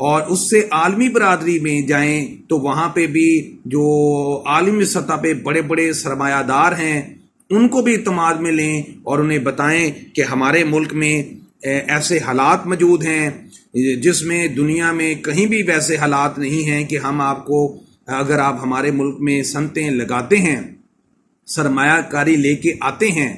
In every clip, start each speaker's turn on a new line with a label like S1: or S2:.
S1: اور اس سے عالمی برادری میں جائیں تو وہاں پہ بھی جو عالمی سطح پہ بڑے بڑے سرمایہ دار ہیں ان کو بھی اعتماد میں لیں اور انہیں بتائیں کہ ہمارے ملک میں ایسے حالات موجود ہیں جس میں دنیا میں کہیں بھی ویسے حالات نہیں ہیں کہ ہم آپ کو، اگر آپ ہمارے ملک میں صنعتیں لگاتے ہیں، سرمایہ کاری لے کے آتے ہیں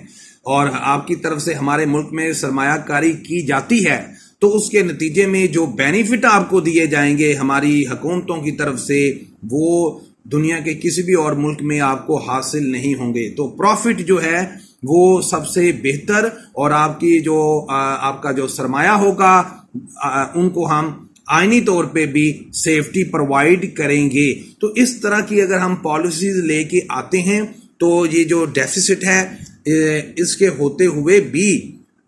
S1: اور آپ کی طرف سے ہمارے ملک میں سرمایہ کاری کی جاتی ہے تو اس کے نتیجے میں جو بینیفٹ آپ کو دیے جائیں گے ہماری حکومتوں کی طرف سے وہ دنیا کے کسی بھی اور ملک میں آپ کو حاصل نہیں ہوں گے۔ تو پروفٹ جو ہے وہ سب سے بہتر، اور آپ کی جو آپ کا جو سرمایہ ہوگا ان کو ہم آئینی طور پہ بھی سیفٹی پرووائڈ کریں گے۔ تو اس طرح کی اگر ہم پالیسیز لے کے آتے ہیں تو یہ جو ڈیفیسٹ ہے اس کے ہوتے ہوئے بھی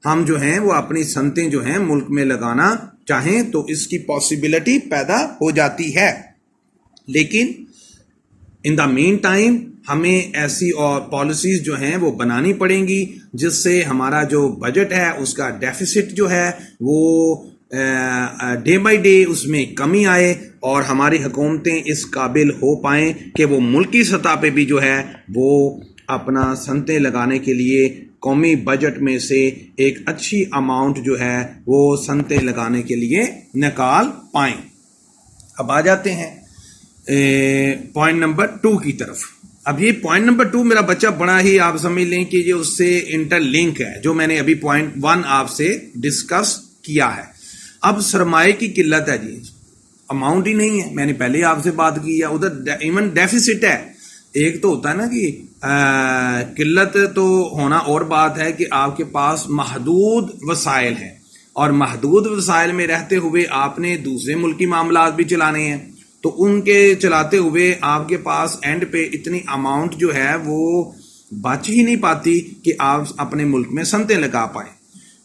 S1: ہم جو ہیں وہ اپنی صنعتیں جو ہیں ملک میں لگانا چاہیں تو اس کی پاسبلٹی پیدا ہو جاتی ہے، لیکن ان دا مین ٹائم ہمیں ایسی اور پالیسیز جو ہیں وہ بنانی پڑیں گی جس سے ہمارا جو بجٹ ہے اس کا ڈیفیسٹ جو ہے وہ ڈے بائی ڈے اس میں کمی آئے اور ہماری حکومتیں اس قابل ہو پائیں کہ وہ ملکی سطح پہ بھی جو ہے وہ اپنا صنعتیں لگانے کے لیے قومی بجٹ میں سے ایک اچھی اماؤنٹ جو ہے وہ صنعتیں لگانے کے لیے نکال پائیں۔ اب آ جاتے ہیں پوائنٹ نمبر 2 کی طرف۔ اب یہ پوائنٹ نمبر 2 میرا بچہ بڑا ہی آپ سمجھ لیں کہ یہ اس سے انٹر لنک ہے جو میں نے ابھی پوائنٹ 1 آپ سے ڈسکس کیا ہے۔ اب سرمایہ کی قلت ہے جی، اماؤنٹ ہی نہیں ہے، میں نے پہلے آپ سے بات کی ہے، ادھر ایون ڈیفیسٹ ہے۔ ایک تو ہوتا ہے نا کہ قلت تو ہونا اور بات ہے کہ آپ کے پاس محدود وسائل ہیں اور محدود وسائل میں رہتے ہوئے آپ نے دوسرے ملکی معاملات بھی چلانے ہیں، تو ان کے چلاتے ہوئے آپ کے پاس اینڈ پہ اتنی اماؤنٹ جو ہے وہ بچ ہی نہیں پاتی کہ آپ اپنے ملک میں صنعتیں لگا پائیں۔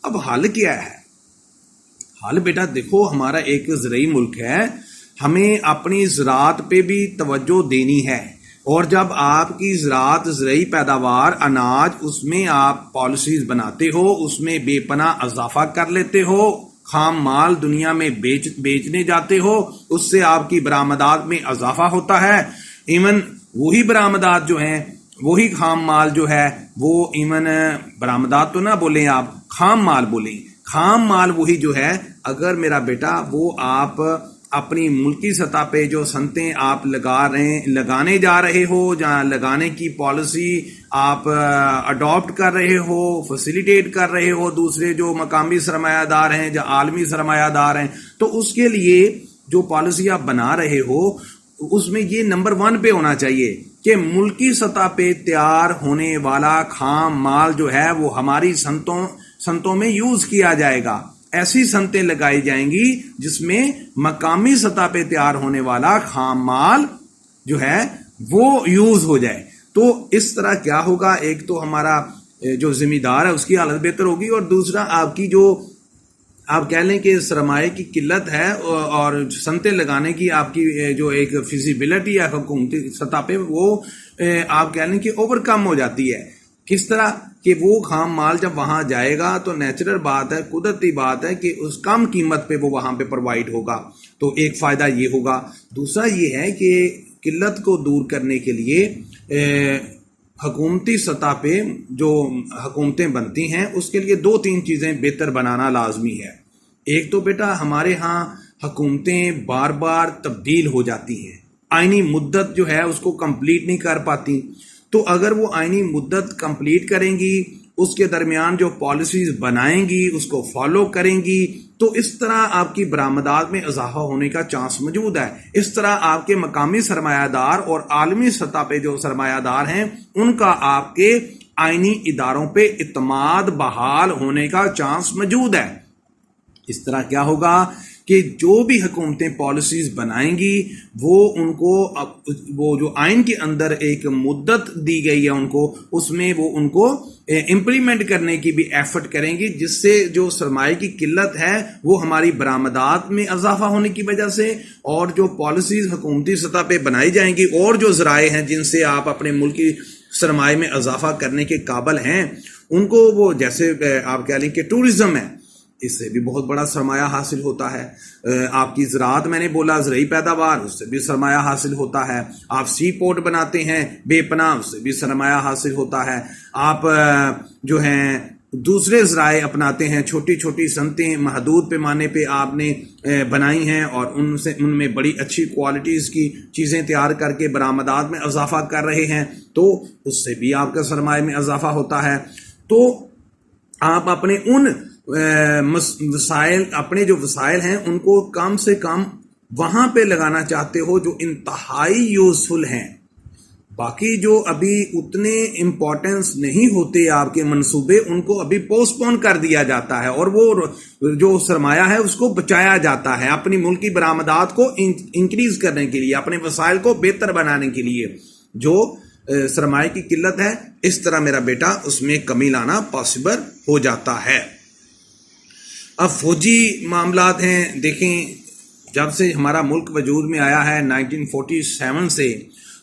S1: اب حل کیا ہے؟ حل بیٹا دیکھو، ہمارا ایک زرعی ملک ہے، ہمیں اپنی زراعت پہ بھی توجہ دینی ہے، اور جب آپ کی زراعت زرعی پیداوار اناج اس میں آپ پالیسیز بناتے ہو، اس میں بے پناہ اضافہ کر لیتے ہو، خام مال دنیا میں بیچنے جاتے ہو، اس سے آپ کی برآمدات میں اضافہ ہوتا ہے۔ ایون وہی برآمدات جو ہیں، وہی خام مال جو ہے وہ ایون برآمدات تو نہ بولیں، آپ خام مال بولیں، خام مال وہی جو ہے، اگر میرا بیٹا وہ آپ اپنی ملکی سطح پہ جو صنعتیں آپ لگانے جا رہے ہو، جہاں لگانے کی پالیسی آپ اڈاپٹ کر رہے ہو، فیسیلیٹیٹ کر رہے ہو دوسرے جو مقامی سرمایہ دار ہیں یا عالمی سرمایہ دار ہیں، تو اس کے لیے جو پالیسی آپ بنا رہے ہو اس میں یہ نمبر 1 پہ ہونا چاہیے کہ ملکی سطح پہ تیار ہونے والا خام مال جو ہے وہ ہماری صنعتوں میں یوز کیا جائے گا۔ ایسی صنعتیں لگائی جائیں گی جس میں مقامی سطح پہ تیار ہونے والا خام مال جو ہے وہ یوز ہو جائے۔ تو اس طرح کیا ہوگا، ایک تو ہمارا جو ذمہ دار ہے اس کی حالت بہتر ہوگی، اور دوسرا آپ کی جو آپ کہہ لیں کہ سرمایہ کی قلت ہے اور صنعتیں لگانے کی آپ کی جو ایک فیزیبلٹی ہے حکومتی سطح پہ وہ آپ کہہ لیں کہ اوور کم ہو جاتی ہے۔ کس طرح کہ وہ خام مال جب وہاں جائے گا تو نیچرل بات ہے، قدرتی بات ہے کہ اس کم قیمت پہ وہ وہاں پہ پرووائڈ ہوگا، تو ایک فائدہ یہ ہوگا۔ دوسرا یہ ہے کہ قلت کو دور کرنے کے لیے حکومتی سطح پہ جو حکومتیں بنتی ہیں اس کے لیے 2-3 چیزیں بہتر بنانا لازمی ہے۔ ایک تو بیٹا ہمارے ہاں حکومتیں بار بار تبدیل ہو جاتی ہیں، آئینی مدت جو ہے اس کو کمپلیٹ نہیں کر پاتی، تو اگر وہ آئینی مدت کمپلیٹ کریں گی، اس کے درمیان جو پالیسیز بنائیں گی اس کو فالو کریں گی، تو اس طرح آپ کی برآمدات میں اضافہ ہونے کا چانس موجود ہے۔ اس طرح آپ کے مقامی سرمایہ دار اور عالمی سطح پہ جو سرمایہ دار ہیں ان کا آپ کے آئینی اداروں پہ اعتماد بحال ہونے کا چانس موجود ہے۔ اس طرح کیا ہوگا کہ جو بھی حکومتیں پالیسیز بنائیں گی وہ ان کو وہ جو آئین کے اندر ایک مدت دی گئی ہے ان کو، اس میں وہ ان کو امپلیمنٹ کرنے کی بھی ایفرٹ کریں گی، جس سے جو سرمایہ کی قلت ہے وہ ہماری برآمدات میں اضافہ ہونے کی وجہ سے، اور جو پالیسیز حکومتی سطح پہ بنائی جائیں گی اور جو ذرائع ہیں جن سے آپ اپنے ملکی سرمایہ میں اضافہ کرنے کے قابل ہیں ان کو، وہ جیسے آپ کہہ لیں کہ ٹورزم ہے، اس سے بھی بہت بڑا سرمایہ حاصل ہوتا ہے. آپ کی زراعت میں نے بولا زرعی پیداوار, اس سے بھی سرمایہ حاصل ہوتا ہے. آپ سی پورٹ بناتے ہیں بے پناہ, اس سے بھی سرمایہ حاصل ہوتا ہے. آپ جو ہیں دوسرے ذرائع اپناتے ہیں, چھوٹی چھوٹی صنعتیں محدود پیمانے پہ آپ نے بنائی ہیں اور ان میں بڑی اچھی کوالٹیز کی چیزیں تیار کر کے برآمدات میں اضافہ کر رہے ہیں, تو اس سے بھی آپ کا سرمایہ میں اضافہ ہوتا ہے. تو آپ اپنے ان وسائل, اپنے جو وسائل ہیں ان کو کم سے کم وہاں پہ لگانا چاہتے ہو جو انتہائی یوزفل ہیں. باقی جو ابھی اتنے امپورٹنس نہیں ہوتے آپ کے منصوبے, ان کو ابھی پوسٹ پون کر دیا جاتا ہے اور وہ جو سرمایہ ہے اس کو بچایا جاتا ہے اپنی ملکی برآمدات کو انکریز کرنے کے لیے, اپنے وسائل کو بہتر بنانے کے لیے. جو سرمایہ کی قلت ہے, اس طرح میرا بیٹا اس میں کمی لانا پاسبل ہو جاتا ہے. اب فوجی معاملات ہیں. دیکھیں, جب سے ہمارا ملک وجود میں آیا ہے 1947 سے,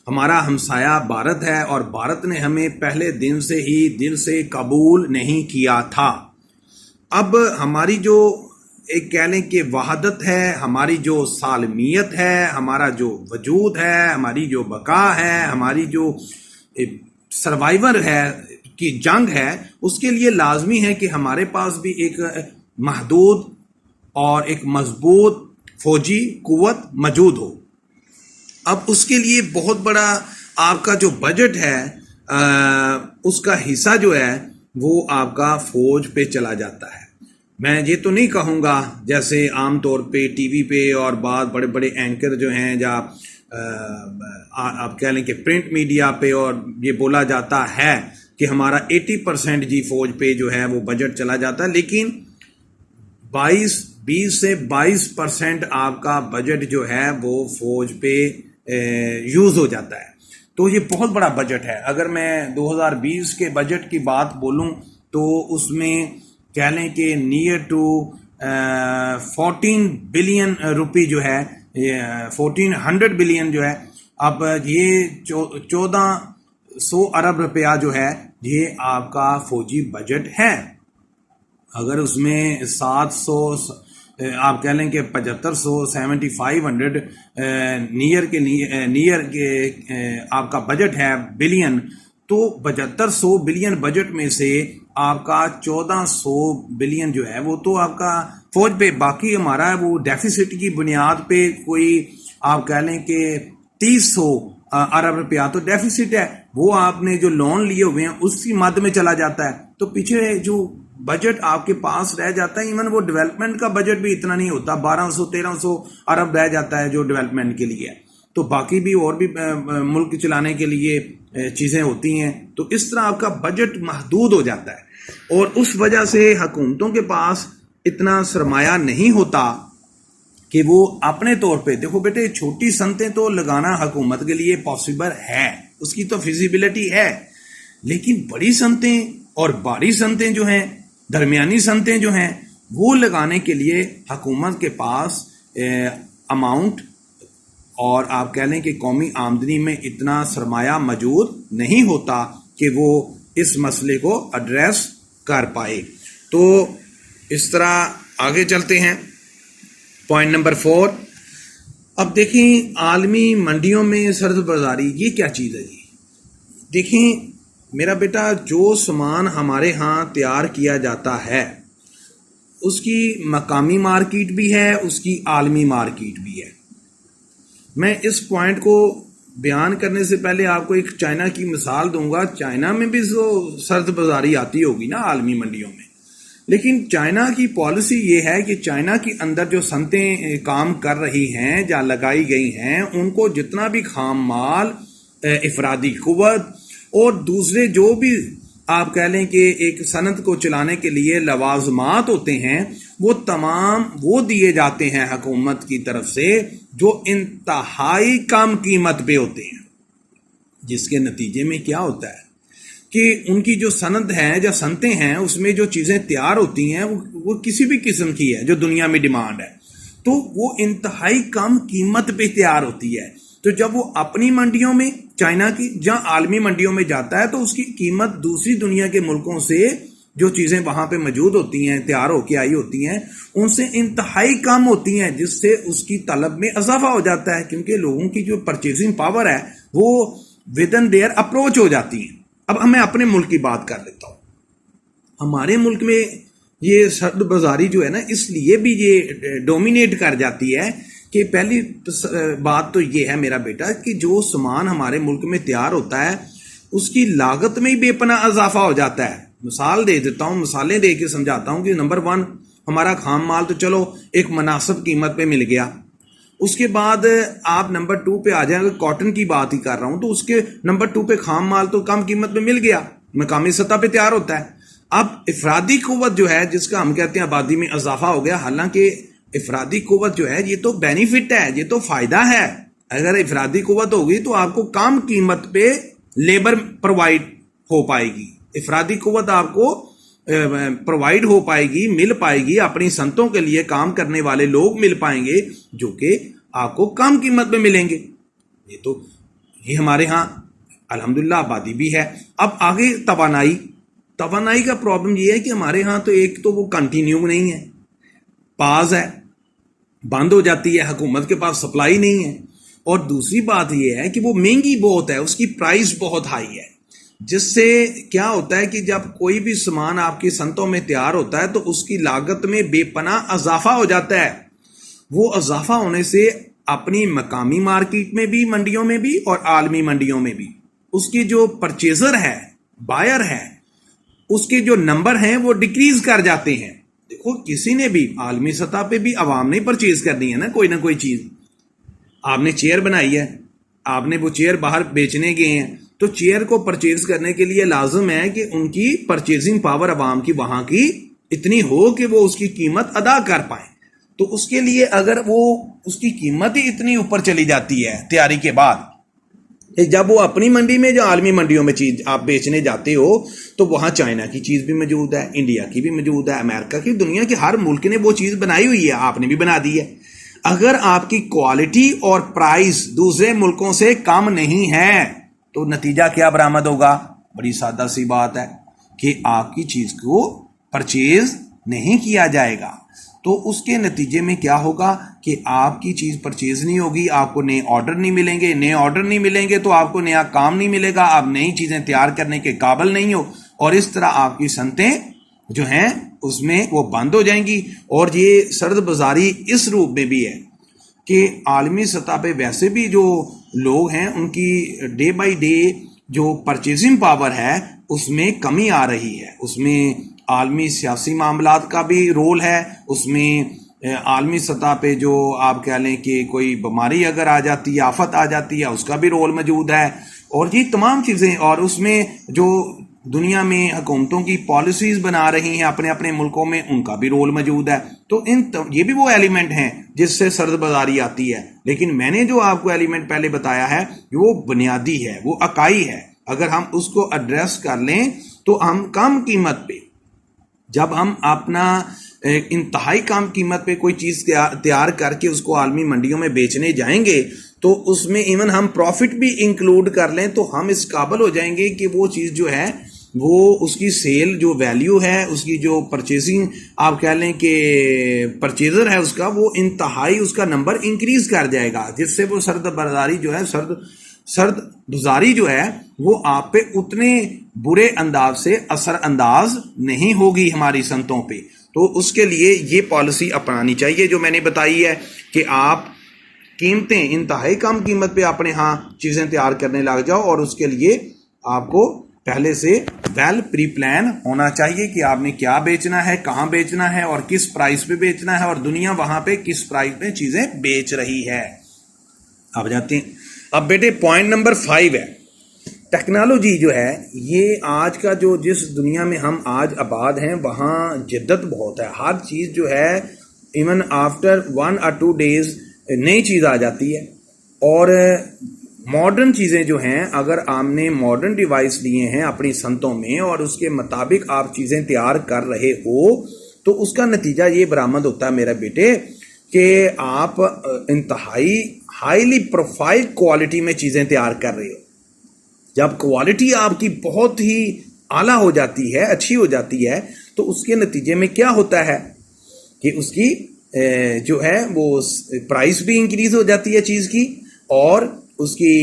S1: ہمارا ہمسایہ بھارت ہے اور بھارت نے ہمیں پہلے دن سے ہی دل سے قبول نہیں کیا تھا. اب ہماری جو ایک کہہ لیں کہ وحدت ہے, ہماری جو سالمیت ہے, ہمارا جو وجود ہے, ہماری جو بقا ہے, ہماری جو سروائیور ہے کی جنگ ہے, اس کے لیے لازمی ہے کہ ہمارے پاس بھی ایک محدود اور ایک مضبوط فوجی قوت موجود ہو. اب اس کے لیے بہت بڑا آپ کا جو بجٹ ہے اس کا حصہ جو ہے وہ آپ کا فوج پہ چلا جاتا ہے. میں یہ تو نہیں کہوں گا جیسے عام طور پہ ٹی وی پہ اور بعض بڑے بڑے اینکر جو ہیں یا آپ کہہ لیں کہ پرنٹ میڈیا پہ اور یہ بولا جاتا ہے کہ ہمارا 80% جی فوج پہ جو ہے وہ بجٹ چلا جاتا ہے, لیکن 20 سے 22% آپ کا بجٹ جو ہے وہ فوج پہ یوز ہو جاتا ہے. تو یہ بہت بڑا بجٹ ہے. اگر میں 2020 کے بجٹ کی بات بولوں تو اس میں کہہ لیں کہ نیئر ٹو 14 بلین روپی جو ہے, 1400 بلین جو ہے, اب یہ 1400 ارب روپیہ جو ہے یہ آپ کا فوجی بجٹ ہے. اگر اس میں 700 آپ کہہ لیں کہ 7500 7500 نیئر کے آپ کا بجٹ ہے بلین, تو 7500 بلین بجٹ میں سے آپ کا 1400 بلین جو ہے وہ تو آپ کا فوج پہ, باقی ہمارا ہے وہ ڈیفیسٹ کی بنیاد پہ کوئی آپ کہہ لیں کہ 300 ارب روپیہ تو ڈیفیسٹ ہے, وہ آپ نے جو لون لیے ہوئے ہیں اس کی مد میں چلا جاتا ہے. تو پیچھے جو بجٹ آپ کے پاس رہ جاتا ہے, ایون وہ ڈیولپمنٹ کا بجٹ بھی اتنا نہیں ہوتا, 1200-1300 ارب رہ جاتا ہے جو ڈیولپمنٹ کے لیے. تو باقی بھی اور بھی ملک چلانے کے لیے چیزیں ہوتی ہیں. تو اس طرح آپ کا بجٹ محدود ہو جاتا ہے اور اس وجہ سے حکومتوں کے پاس اتنا سرمایہ نہیں ہوتا کہ وہ اپنے طور پہ, دیکھو بیٹے چھوٹی صنعتیں تو لگانا حکومت کے لیے پاسبل ہے, اس کی تو فیزیبلٹی ہے, لیکن بڑی صنعتیں اور بڑی صنعتیں جو ہیں, درمیانی صنعتیں جو ہیں, وہ لگانے کے لیے حکومت کے پاس اماؤنٹ اور آپ کہہ لیں کہ قومی آمدنی میں اتنا سرمایہ موجود نہیں ہوتا کہ وہ اس مسئلے کو ایڈریس کر پائے. تو اس طرح آگے چلتے ہیں. Point number 4. اب دیکھیں عالمی منڈیوں میں سرد بازاری یہ کیا چیز ہے جی. دیکھیں میرا بیٹا, جو سامان ہمارے ہاں تیار کیا جاتا ہے اس کی مقامی مارکیٹ بھی ہے, اس کی عالمی مارکیٹ بھی ہے. میں اس پوائنٹ کو بیان کرنے سے پہلے آپ کو ایک چائنا کی مثال دوں گا. چائنا میں بھی تو سرد بازاری آتی ہوگی نا عالمی منڈیوں میں, لیکن چائنا کی پالیسی یہ ہے کہ چائنا کے اندر جو صنعتیں کام کر رہی ہیں یا لگائی گئی ہیں ان کو جتنا بھی خام مال, افرادی قوت اور دوسرے جو بھی آپ کہہ لیں کہ ایک صنعت کو چلانے کے لیے لوازمات ہوتے ہیں وہ تمام وہ دیے جاتے ہیں حکومت کی طرف سے جو انتہائی کم قیمت پہ ہوتے ہیں, جس کے نتیجے میں کیا ہوتا ہے کہ ان کی جو صنعت ہے یا صنعتیں ہیں اس میں جو چیزیں تیار ہوتی ہیں وہ کسی بھی قسم کی ہے جو دنیا میں ڈیمانڈ ہے, تو وہ انتہائی کم قیمت پہ تیار ہوتی ہے. تو جب وہ اپنی منڈیوں میں چائنا کی یا عالمی منڈیوں میں جاتا ہے تو اس کی قیمت دوسری دنیا کے ملکوں سے جو چیزیں وہاں پہ موجود ہوتی ہیں، تیار ہو کے آئی ہوتی ہیں، ان سے انتہائی کم ہوتی ہیں، جس سے اس کی طلب میں اضافہ ہو جاتا ہے، کیونکہ لوگوں کی جو پرچیزنگ پاور ہے وہ ود ان دیئر اپروچ ہو جاتی ہے۔ اب میں اپنے ملک کی بات کر لیتا ہوں۔ ہمارے ملک میں یہ سرد بازاری جو ہے نا، اس لیے بھی یہ ڈومینیٹ کر جاتی ہے کہ پہلی بات تو یہ ہے میرا بیٹا کہ جو سامان ہمارے ملک میں تیار ہوتا ہے اس کی لاگت میں ہی بے پناہ اضافہ ہو جاتا ہے۔ مثال دے دیتا ہوں، مثالیں دے کے سمجھاتا ہوں کہ نمبر 1، ہمارا خام مال تو چلو ایک مناسب قیمت پہ مل گیا۔ اس کے بعد آپ نمبر 2 پہ آ جائیں، اگر کاٹن کی بات ہی کر رہا ہوں تو اس کے نمبر 2 پہ خام مال تو کم قیمت پہ مل گیا، مقامی سطح پہ تیار ہوتا ہے۔ اب افرادی قوت جو ہے، جس کا ہم کہتے ہیں آبادی میں اضافہ ہو گیا، حالانکہ افرادی قوت جو ہے یہ تو بینیفٹ ہے، یہ تو فائدہ ہے۔ اگر افرادی قوت ہوگی تو آپ کو کم قیمت پہ لیبر پرووائڈ ہو پائے گی، افرادی قوت آپ کو پرووائڈ ہو پائے گی، مل پائے گی، اپنی صنعتوں کے لیے کام کرنے والے لوگ مل پائیں گے جو کہ آپ کو کم قیمت پہ ملیں گے۔ یہ ہمارے ہاں الحمدللہ آبادی بھی ہے۔ اب آگے توانائی کا پرابلم یہ ہے کہ ہمارے ہاں تو ایک تو وہ کنٹینیو نہیں ہے، پاز ہے، بند ہو جاتی ہے، حکومت کے پاس سپلائی نہیں ہے، اور دوسری بات یہ ہے کہ وہ مہنگی بہت ہے، اس کی پرائس بہت ہائی ہے، جس سے کیا ہوتا ہے کہ جب کوئی بھی سامان آپ کی صنعتوں میں تیار ہوتا ہے تو اس کی لاگت میں بے پناہ اضافہ ہو جاتا ہے۔ وہ اضافہ ہونے سے اپنی مقامی مارکیٹ میں بھی، منڈیوں میں بھی، اور عالمی منڈیوں میں بھی اس کی جو پرچیزر ہے، بائر ہے، اس کے جو نمبر ہیں وہ ڈیکریز کر جاتے ہیں۔ دیکھو کسی نے بھی عالمی سطح پہ بھی عوام نے پرچیز کرنی ہے نا کوئی نہ کوئی چیز۔ آپ نے چیئر بنائی ہے، آپ نے وہ چیئر باہر بیچنے گئے ہیں، تو چیئر کو پرچیز کرنے کے لیے لازم ہے کہ ان کی پرچیزنگ پاور عوام کی وہاں کی اتنی ہو کہ وہ اس کی قیمت ادا کر پائیں۔ تو اس کے لیے اگر وہ اس کی قیمت ہی اتنی اوپر چلی جاتی ہے تیاری کے بعد، جب وہ اپنی منڈی میں جو عالمی منڈیوں میں چیز آپ بیچنے جاتے ہو تو وہاں چائنا کی چیز بھی موجود ہے، انڈیا کی بھی موجود ہے، امریکہ کی، دنیا کے ہر ملک نے وہ چیز بنائی ہوئی ہے، آپ نے بھی بنا دی ہے۔ اگر آپ کی کوالٹی اور پرائس دوسرے ملکوں سے کم نہیں ہے تو نتیجہ کیا برآمد ہوگا؟ بڑی سادہ سی بات ہے کہ آپ کی چیز کو پرچیز نہیں کیا جائے گا۔ تو اس کے نتیجے میں کیا ہوگا کہ آپ کی چیز پرچیز نہیں ہوگی، آپ کو نئے آرڈر نہیں ملیں گے، نئے آرڈر نہیں ملیں گے تو آپ کو نیا کام نہیں ملے گا، آپ نئی چیزیں تیار کرنے کے قابل نہیں ہو، اور اس طرح آپ کی صنعتیں جو ہیں اس میں وہ بند ہو جائیں گی۔ اور یہ سرد بازاری اس روپ میں بھی ہے کہ عالمی سطح پہ ویسے بھی جو لوگ ہیں ان کی ڈے بائی ڈے جو پرچیزنگ پاور ہے اس میں کمی آ رہی ہے، اس میں عالمی سیاسی معاملات کا بھی رول ہے، اس میں عالمی سطح پہ جو آپ کہہ لیں کہ کوئی بیماری اگر آ جاتی ہے، آفت آ جاتی ہے، اس کا بھی رول موجود ہے، اور یہ تمام چیزیں، اور اس میں جو دنیا میں حکومتوں کی پالیسیز بنا رہی ہیں اپنے اپنے ملکوں میں، ان کا بھی رول موجود ہے۔ تو یہ بھی وہ ایلیمنٹ ہیں جس سے سرد بازاری آتی ہے، لیکن میں نے جو آپ کو ایلیمنٹ پہلے بتایا ہے وہ بنیادی ہے، وہ اکائی ہے۔ اگر ہم اس کو ایڈریس کر لیں تو ہم کم قیمت پہ، جب ہم اپنا انتہائی کم قیمت پہ کوئی چیز تیار کر کے اس کو عالمی منڈیوں میں بیچنے جائیں گے تو اس میں ایون ہم پروفٹ بھی انکلوڈ کر لیں تو ہم اس قابل ہو جائیں گے کہ وہ چیز جو ہے وہ اس کی سیل جو ویلیو ہے، اس کی جو پرچیزنگ آپ کہہ لیں کہ پرچیزر ہے اس کا، وہ انتہائی اس کا نمبر انکریز کر جائے گا، جس سے وہ سرد بازاری جو ہے، سرد بازاری جو ہے وہ آپ پہ اتنے برے انداز سے اثر انداز نہیں ہوگی ہماری صنعتوں پہ۔ تو اس کے لیے یہ پالیسی اپنانی چاہیے جو میں نے بتائی ہے کہ آپ قیمتیں انتہائی کم قیمت پہ اپنے ہاں چیزیں تیار کرنے لگ جاؤ، اور اس کے لیے آپ کو پہلے سے ویل پری پلان ہونا چاہیے کہ آپ نے کیا بیچنا ہے، کہاں بیچنا ہے، اور کس پرائس پہ بیچنا ہے، اور دنیا وہاں پہ کس پرائس پہ چیزیں بیچ رہی ہے۔ اب جاتے ہیں، اب بیٹے پوائنٹ نمبر 5 ہے، ٹیکنالوجی جو ہے یہ آج کا جو جس دنیا میں ہم آج آباد ہیں وہاں جدت بہت ہے، ہر چیز جو ہے ایون آفٹر 1 or 2 days نئی چیز آ جاتی ہے، اور ماڈرن چیزیں جو ہیں اگر آپ نے ماڈرن ڈیوائس لیے ہیں اپنی صنعتوں میں اور اس کے مطابق آپ چیزیں تیار کر رہے ہو تو اس کا نتیجہ یہ برآمد ہوتا ہے میرے بیٹے کہ آپ انتہائی ہائیلی پروفائل کوالٹی میں چیزیں تیار کر رہے ہو۔ جب کوالٹی آپ کی بہت ہی اعلیٰ ہو جاتی ہے، اچھی ہو جاتی ہے، تو اس کے نتیجے میں کیا ہوتا ہے کہ اس کی جو ہے وہ پرائس بھی انکریز ہو جاتی ہے چیز کی، اور اس کی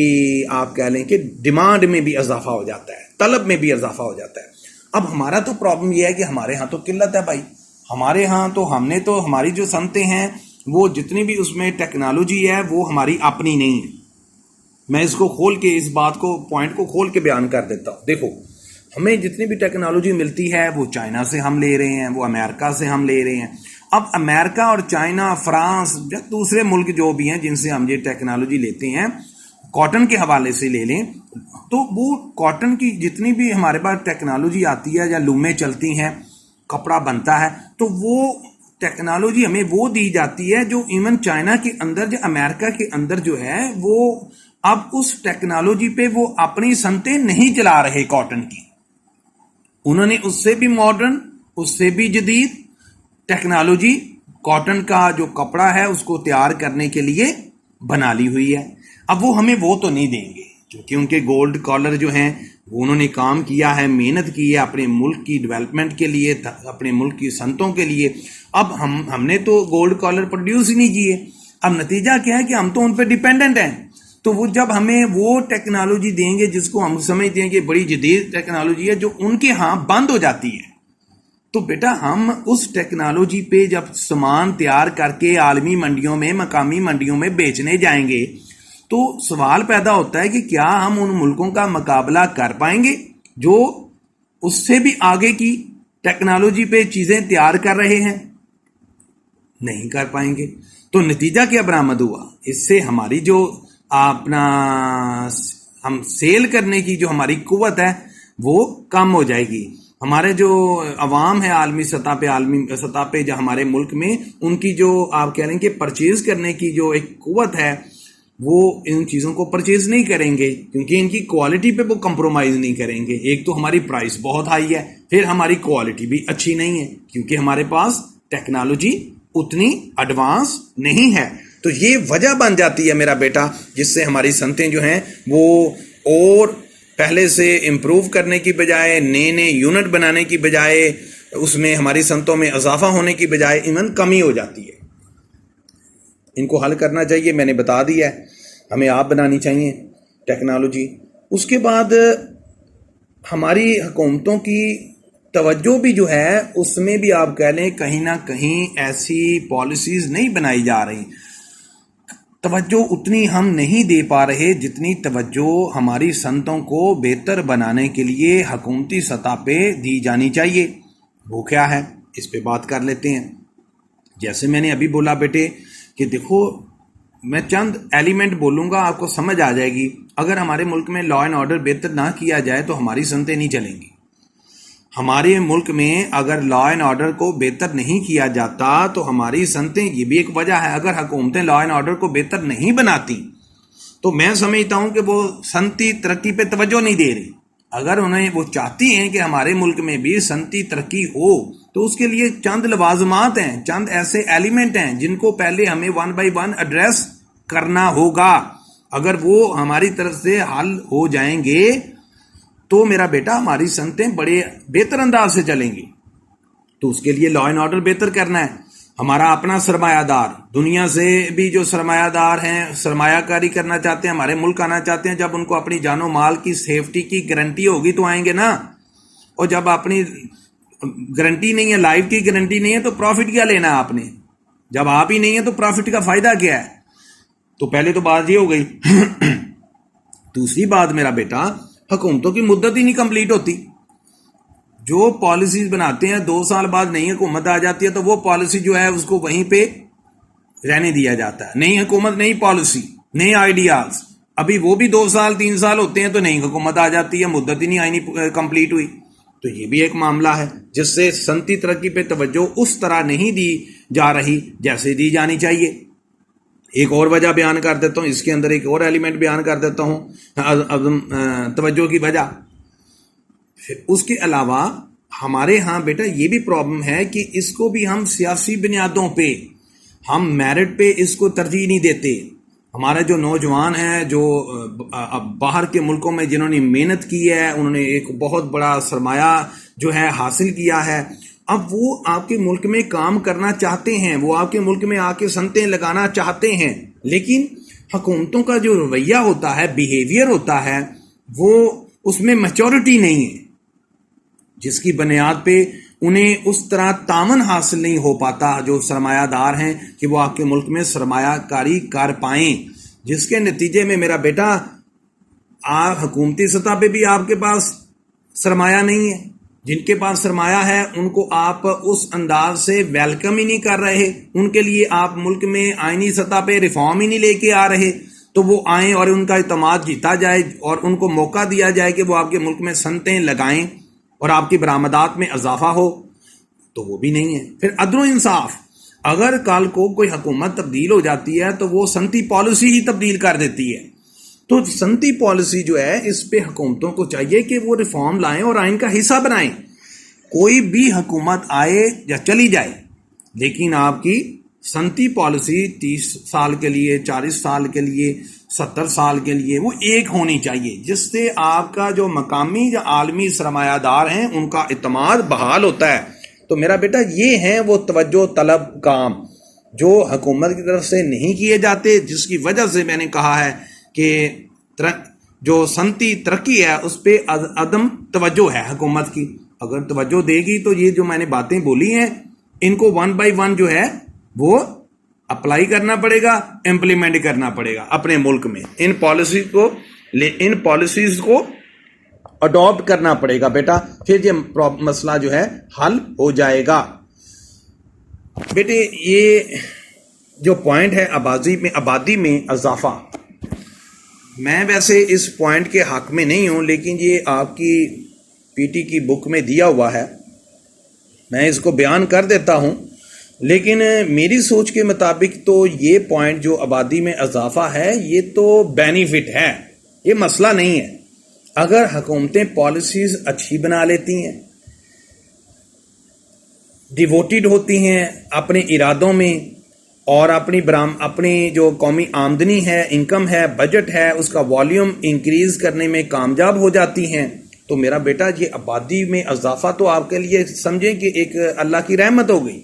S1: آپ کہہ لیں کہ ڈیمانڈ میں بھی اضافہ ہو جاتا ہے، طلب میں بھی اضافہ ہو جاتا ہے۔ اب ہمارا تو پرابلم یہ ہے کہ ہمارے ہاں تو قلت ہے بھائی، ہمارے ہاں تو ہماری جو صنعتیں ہیں وہ جتنی بھی اس میں ٹیکنالوجی ہے وہ ہماری اپنی نہیں ہے۔ میں اس کو کھول کے اس بات کو پوائنٹ کو کھول کے بیان کر دیتا ہوں۔ دیکھو، ہمیں جتنی بھی ٹیکنالوجی ملتی ہے وہ چائنا سے ہم لے رہے ہیں، وہ امریکہ سے ہم لے رہے ہیں۔ اب امریکہ اور چائنا، فرانس یا دوسرے ملک جو بھی ہیں جن سے ہم یہ ٹیکنالوجی لیتے ہیں، کاٹن کے حوالے سے لے لیں تو وہ کاٹن کی جتنی بھی ہمارے پاس ٹیکنالوجی آتی ہے یا لومیں چلتی ہیں، کپڑا بنتا ہے، تو وہ ٹیکنالوجی ہمیں وہ دی جاتی ہے جو ایون چائنا کے اندر یا امریکہ کے اندر جو ہے وہ اب اس ٹیکنالوجی پہ وہ اپنی صنعتیں نہیں چلا رہے کاٹن کی۔ انہوں نے اس سے بھی ماڈرن، اس سے بھی جدید ٹیکنالوجی کاٹن کا جو کپڑا ہے اس کو تیار کرنے کے لیے بنا لی ہوئی ہے۔ اب وہ ہمیں وہ تو نہیں دیں گے کیونکہ ان کے گولڈ کالر جو ہیں وہ انہوں نے کام کیا ہے، محنت کی ہے اپنے ملک کی ڈیولپمنٹ کے لیے، اپنے ملک کی صنعتوں کے لیے۔ اب ہم نے تو گولڈ کالر پروڈیوس ہی نہیں کیے، اب نتیجہ کیا ہے کہ ہم تو ان پہ ڈیپینڈنٹ ہیں۔ تو وہ جب ہمیں وہ ٹیکنالوجی دیں گے جس کو ہم سمجھتے ہیں کہ بڑی جدید ٹیکنالوجی ہے، جو ان کے ہاں بند ہو جاتی ہے، تو بیٹا ہم اس ٹیکنالوجی پہ جب سامان تیار کر کے عالمی منڈیوں میں، مقامی منڈیوں میں بیچنے جائیں گے تو سوال پیدا ہوتا ہے کہ کیا ہم ان ملکوں کا مقابلہ کر پائیں گے جو اس سے بھی آگے کی ٹیکنالوجی پہ چیزیں تیار کر رہے ہیں؟ نہیں کر پائیں گے۔ تو نتیجہ کیا برآمد ہوا؟ اس سے ہماری جو ہم سیل کرنے کی جو ہماری قوت ہے وہ کم ہو جائے گی۔ ہمارے جو عوام ہے عالمی سطح پہ جو ہمارے ملک میں، ان کی جو آپ کہہ رہے ہیں کہ پرچیز کرنے کی جو ایک قوت ہے وہ ان چیزوں کو پرچیز نہیں کریں گے کیونکہ ان کی کوالٹی پہ وہ کمپرومائز نہیں کریں گے۔ ایک تو ہماری پرائس بہت ہائی ہے، پھر ہماری کوالٹی بھی اچھی نہیں ہے کیونکہ ہمارے پاس ٹیکنالوجی اتنی ایڈوانس نہیں ہے۔ تو یہ وجہ بن جاتی ہے میرا بیٹا جس سے ہماری صنعتیں جو ہیں وہ اور پہلے سے امپروو کرنے کی بجائے، نئے یونٹ بنانے کی بجائے، اس میں ہماری صنعتوں میں اضافہ ہونے کی بجائے ایون کمی ہو جاتی ہے۔ ان کو حل کرنا چاہیے، میں نے بتا دیا ہے، ہمیں آپ بنانی چاہیے ٹیکنالوجی۔ اس کے بعد ہماری حکومتوں کی توجہ بھی جو ہے اس میں بھی آپ کہہ لیں کہیں نہ کہیں ایسی پالیسیز نہیں بنائی جا رہی، توجہ اتنی ہم نہیں دے پا رہے جتنی توجہ ہماری صنعتوں کو بہتر بنانے کے لیے حکومتی سطح پہ دی جانی چاہیے۔ وہ کیا ہے اس پہ بات کر لیتے ہیں۔ جیسے میں نے ابھی بولا بیٹے کہ دیکھو، میں چند ایلیمنٹ بولوں گا، آپ کو سمجھ آ جائے گی۔ اگر ہمارے ملک میں لا اینڈ آرڈر بہتر نہ کیا جائے تو ہماری صنعتیں نہیں چلیں گی۔ ہمارے ملک میں اگر لا اینڈ آرڈر کو بہتر نہیں کیا جاتا تو ہماری صنعتیں، یہ بھی ایک وجہ ہے، اگر حکومتیں لا اینڈ آرڈر کو بہتر نہیں بناتی تو میں سمجھتا ہوں کہ وہ صنعتی ترقی پہ توجہ نہیں دے رہی۔ اگر وہ چاہتی ہیں کہ ہمارے ملک میں بھی صنعتی ترقی ہو تو اس کے لیے چند لوازمات ہیں، چند ایسے ایلیمنٹ ہیں جن کو پہلے ہمیں ون بائی ون ایڈریس کرنا ہوگا۔ اگر وہ ہماری طرف سے حل ہو جائیں گے تو میرا بیٹا ہماری صنعتیں بڑے بہتر انداز سے چلیں گی۔ تو اس کے لیے لا اینڈ آرڈر بہتر کرنا ہے۔ ہمارا اپنا سرمایہ دار، دنیا سے بھی جو سرمایہ دار ہیں، سرمایہ کاری کرنا چاہتے ہیں، ہمارے ملک آنا چاہتے ہیں، جب ان کو اپنی جان و مال کی سیفٹی کی گارنٹی ہوگی تو آئیں گے نا۔ اور جب اپنی گارنٹی نہیں ہے، لائف کی گارنٹی نہیں ہے، تو پروفٹ کیا لینا آپ نے؟ جب آپ ہی نہیں ہے تو پروفٹ کا فائدہ کیا ہے؟ تو پہلے تو بات یہ ہو گئی۔ دوسری بات میرا بیٹا، حکومتوں کی مدت ہی نہیں کمپلیٹ ہوتی۔ جو پالیسیز بناتے ہیں 2 سال بعد نئی حکومت آ جاتی ہے تو وہ پالیسی جو ہے اس کو وہیں پہ رہنے دیا جاتا ہے۔ نئی حکومت، نئی پالیسی، نئے آئیڈیاز، ابھی وہ بھی 2 سال 3 سال ہوتے ہیں تو نئی حکومت آ جاتی ہے، مدت ہی نہیں آئی، نہیں کمپلیٹ ہوئی۔ تو یہ بھی ایک معاملہ ہے جس سے صنعتی ترقی پہ توجہ اس طرح نہیں دی جا رہی جیسے دی جانی چاہیے۔ ایک اور وجہ بیان کر دیتا ہوں، اس کے اندر ایک اور ایلیمنٹ بیان کر دیتا ہوں توجہ کی وجہ۔ اس کے علاوہ ہمارے ہاں بیٹا یہ بھی پرابلم ہے کہ اس کو بھی ہم سیاسی بنیادوں پہ، ہم میرٹ پہ اس کو ترجیح نہیں دیتے۔ ہمارے جو نوجوان ہیں جو باہر کے ملکوں میں جنہوں نے محنت کی ہے، انہوں نے ایک بہت بڑا سرمایہ جو ہے حاصل کیا ہے، اب وہ آپ کے ملک میں کام کرنا چاہتے ہیں، وہ آپ کے ملک میں آ کے صنعتیں لگانا چاہتے ہیں، لیکن حکومتوں کا جو رویہ ہوتا ہے، بیہیویئر ہوتا ہے، وہ اس میں میچورٹی نہیں ہے، جس کی بنیاد پہ انہیں اس طرح تعاون حاصل نہیں ہو پاتا جو سرمایہ دار ہیں کہ وہ آپ کے ملک میں سرمایہ کاری کر پائیں، جس کے نتیجے میں میرا بیٹا آپ حکومتی سطح پہ بھی آپ کے پاس سرمایہ نہیں ہے، جن کے پاس سرمایہ ہے ان کو آپ اس انداز سے ویلکم ہی نہیں کر رہے، ان کے لیے آپ ملک میں آئینی سطح پہ ریفارم ہی نہیں لے کے آ رہے، تو وہ آئیں اور ان کا اعتماد جیتا جائے اور ان کو موقع دیا جائے کہ وہ آپ کے ملک میں صنعتیں لگائیں اور آپ کی برآمدات میں اضافہ ہو، تو وہ بھی نہیں ہے۔ پھر عدل و انصاف، اگر کل کو کوئی حکومت تبدیل ہو جاتی ہے تو وہ صنعتی پالیسی ہی تبدیل کر دیتی ہے، تو صنعتی پالیسی جو ہے اس پہ حکومتوں کو چاہیے کہ وہ ریفارم لائیں اور آئین کا حصہ بنائیں۔ کوئی بھی حکومت آئے یا چلی جائے، لیکن آپ کی صنعتی پالیسی 30 سال کے لیے، 40 سال کے لیے، 70 سال کے لیے وہ ایک ہونی چاہیے، جس سے آپ کا جو مقامی یا عالمی سرمایہ دار ہیں ان کا اعتماد بحال ہوتا ہے۔ تو میرا بیٹا یہ ہیں وہ توجہ طلب کام جو حکومت کی طرف سے نہیں کیے جاتے، جس کی وجہ سے میں نے کہا ہے کہ جو صنعتی ترقی ہے اس پہ عدم توجہ ہے حکومت کی۔ اگر توجہ دے گی تو یہ جو میں نے باتیں بولی ہیں ان کو 1 بائی 1 جو ہے وہ اپلائی کرنا پڑے گا، امپلیمنٹ کرنا پڑے گا اپنے ملک میں، ان پالیسیز کو اڈاپٹ کرنا پڑے گا بیٹا، پھر یہ مسئلہ جو ہے حل ہو جائے گا۔ بیٹے یہ جو پوائنٹ ہے آبادی میں اضافہ، میں ویسے اس پوائنٹ کے حق میں نہیں ہوں، لیکن یہ آپ کی پی ٹی کی بک میں دیا ہوا ہے، میں اس کو بیان کر دیتا ہوں، لیکن میری سوچ کے مطابق تو یہ پوائنٹ جو آبادی میں اضافہ ہے یہ تو بینیفٹ ہے، یہ مسئلہ نہیں ہے۔ اگر حکومتیں پالیسیز اچھی بنا لیتی ہیں، ڈیووٹیڈ ہوتی ہیں اپنے ارادوں میں، اور اپنی جو قومی آمدنی ہے، انکم ہے، بجٹ ہے، اس کا والیوم انکریز کرنے میں کامیاب ہو جاتی ہیں، تو میرا بیٹا یہ آبادی میں اضافہ تو آپ کے لیے سمجھیں کہ ایک اللہ کی رحمت ہو گئی۔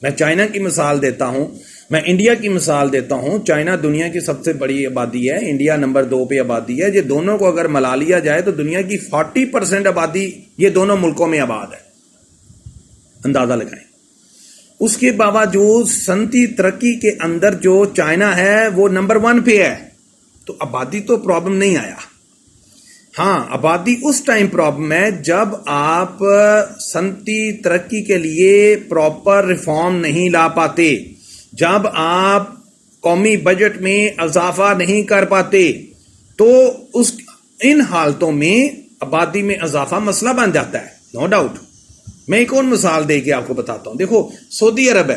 S1: میں چائنا کی مثال دیتا ہوں، میں انڈیا کی مثال دیتا ہوں۔ چائنا دنیا کی سب سے بڑی آبادی ہے، انڈیا نمبر 2 پہ آبادی ہے۔ یہ دونوں کو اگر ملا لیا جائے تو دنیا کی 40% آبادی یہ دونوں ملکوں میں آباد ہے، اندازہ لگائیں۔ اس کے باوجود صنعتی ترقی کے اندر جو چائنا ہے وہ نمبر 1 پہ ہے، تو آبادی تو پرابلم نہیں آیا۔ ہاں، آبادی اس ٹائم پرابلم ہے جب آپ صنعتی ترقی کے لیے پراپر ریفارم نہیں لا پاتے، جب آپ قومی بجٹ میں اضافہ نہیں کر پاتے، تو ان حالتوں میں آبادی میں اضافہ مسئلہ بن جاتا ہے، نو ڈاؤٹ۔ میں ایک اور مثال دے کے آپ کو بتاتا ہوں۔ دیکھو، سعودی عرب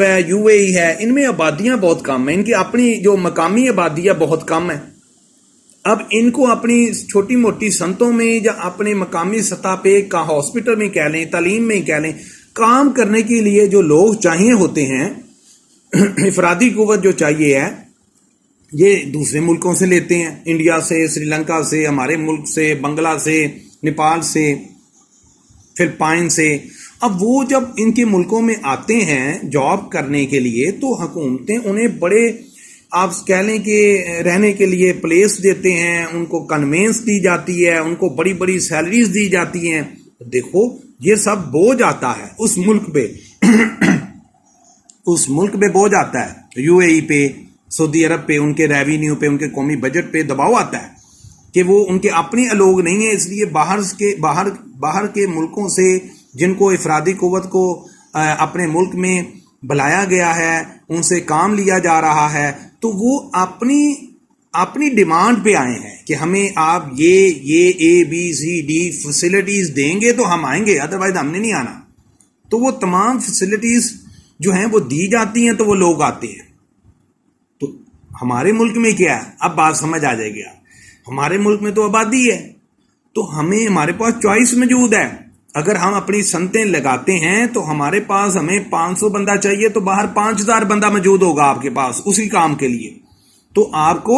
S1: ہے، یو اے ای ہے، ان میں آبادیاں بہت کم ہیں، ان کی اپنی جو مقامی آبادیاں بہت کم ہیں۔ اب ان کو اپنی چھوٹی موٹی صنعتوں میں یا اپنے مقامی سطح پہ ہاسپٹل میں کہہ لیں، تعلیم میں کہہ لیں، کام کرنے کے لیے جو لوگ چاہیے ہوتے ہیں، افرادی قوت جو چاہیے ہے، یہ دوسرے ملکوں سے لیتے ہیں، انڈیا سے، سری لنکا سے، ہمارے ملک سے، بنگلہ سے، نیپال سے، فلپائن سے۔ اب وہ جب ان کے ملکوں میں آتے ہیں جاب کرنے کے لیے تو حکومتیں انہیں بڑے، آپ کہہ لیں کہ رہنے کے لیے پلیس دیتے ہیں، ان کو کنوینس دی جاتی ہے، ان کو بڑی بڑی سیلریز دی جاتی ہیں۔ دیکھو یہ سب بوجھ آتا ہے اس ملک پہ اس ملک پہ بوجھ آتا ہے، یو اے ای پہ، سعودی عرب پہ، ان کے ریونیو پہ، ان کے قومی بجٹ پہ دباؤ آتا ہے کہ وہ ان کے اپنے لوگ نہیں ہیں، اس لیے باہر کے ملکوں سے جن کو افرادی قوت کو اپنے ملک میں بلایا گیا ہے، ان سے کام لیا جا رہا ہے، تو وہ اپنی ڈیمانڈ پہ آئے ہیں کہ ہمیں آپ یہ ABCD فیسلٹیز دیں گے تو ہم آئیں گے، ادروائز ہم نے نہیں آنا۔ تو وہ تمام فیسلٹیز جو ہیں وہ دی جاتی ہیں تو وہ لوگ آتے ہیں۔ تو ہمارے ملک میں کیا ہے، اب بات سمجھ آ جائے گی۔ ہمارے ملک میں تو آبادی ہے، تو ہمارے پاس چوائس موجود ہے، اگر ہم اپنی سنتیں لگاتے ہیں تو ہمارے پاس ہمیں 500 بندہ چاہیے تو باہر 5000 بندہ موجود ہوگا آپ کے پاس اسی کام کے لیے. تو آپ کو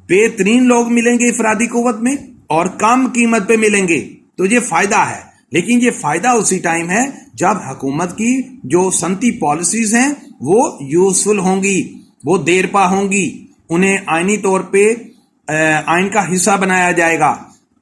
S1: بہترین لوگ ملیں گے افرادی قوت میں اور کم قیمت پہ ملیں گے. تو یہ فائدہ ہے. لیکن یہ فائدہ اسی ٹائم ہے جب حکومت کی جو صنعتی پالیسیز ہیں وہ یوزفل ہوں گی، وہ دیر پا ہوں گی، انہیں آئینی طور پہ آئین کا حصہ بنایا جائے گا.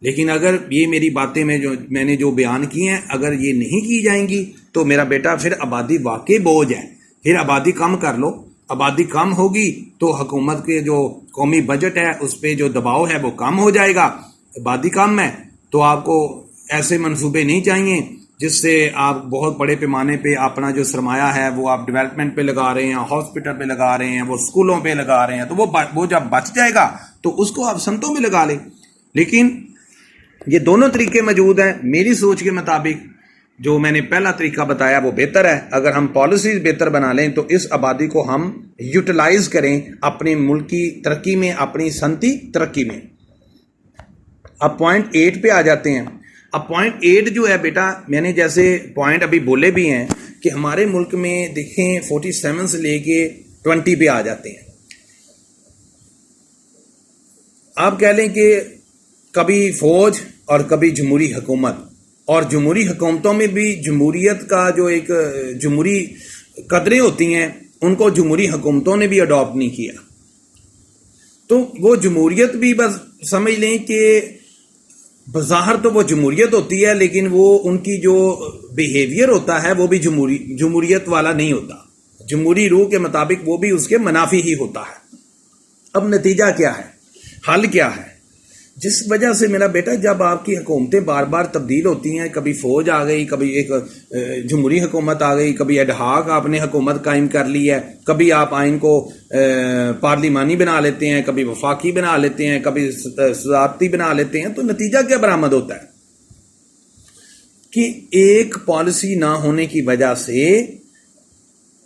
S1: لیکن اگر یہ میری باتیں میں نے جو بیان کی ہیں اگر یہ نہیں کی جائیں گی تو میرا بیٹا پھر آبادی واقعی بوجھ ہے. پھر آبادی کم کر لو، آبادی کم ہوگی تو حکومت کے جو قومی بجٹ ہے اس پہ جو دباؤ ہے وہ کم ہو جائے گا. آبادی کم ہے تو آپ کو ایسے منصوبے نہیں چاہیے جس سے آپ بہت بڑے پیمانے پہ اپنا جو سرمایہ ہے وہ آپ ڈیولپمنٹ پہ لگا رہے ہیں، ہاسپٹل پہ لگا رہے ہیں، وہ اسکولوں پہ لگا رہے ہیں. تو وہ جب بچ جائے گا تو اس کو آپ صنعتوں میں لگا لیں. لیکن یہ دونوں طریقے موجود ہیں. میری سوچ کے مطابق جو میں نے پہلا طریقہ بتایا وہ بہتر ہے. اگر ہم پالیسیز بہتر بنا لیں تو اس آبادی کو ہم یوٹیلائز کریں اپنی ملکی ترقی میں، اپنی صنعتی ترقی میں. اب پوائنٹ 8 پہ آ جاتے ہیں. اب پوائنٹ 8 جو ہے بیٹا، میں نے جیسے پوائنٹ ابھی بولے بھی ہیں کہ ہمارے ملک میں دیکھیں 47 سے لے کے 20 پہ آ جاتے ہیں. آپ کہہ لیں کہ کبھی فوج اور کبھی جمہوری حکومت، اور جمہوری حکومتوں میں بھی جمہوریت کا جو ایک جمہوری قدریں ہوتی ہیں ان کو جمہوری حکومتوں نے بھی اڈاپٹ نہیں کیا. تو وہ جمہوریت بھی بس سمجھ لیں کہ بظاہر تو وہ جمہوریت ہوتی ہے لیکن وہ ان کی جو بیہیویئر ہوتا ہے وہ بھی جمہوریت والا نہیں ہوتا. جمہوری روح کے مطابق وہ بھی اس کے منافی ہی ہوتا ہے. اب نتیجہ کیا ہے، حل کیا ہے؟ جس وجہ سے میرا بیٹا جب آپ کی حکومتیں بار بار تبدیل ہوتی ہیں، کبھی فوج آ گئی، کبھی ایک جمہوری حکومت آ گئی، کبھی ایڈہاک آپ نے حکومت قائم کر لی ہے، کبھی آپ آئین کو پارلیمانی بنا لیتے ہیں، کبھی وفاقی بنا لیتے ہیں، کبھی صدارتی بنا لیتے ہیں، تو نتیجہ کیا برآمد ہوتا ہے کہ ایک پالیسی نہ ہونے کی وجہ سے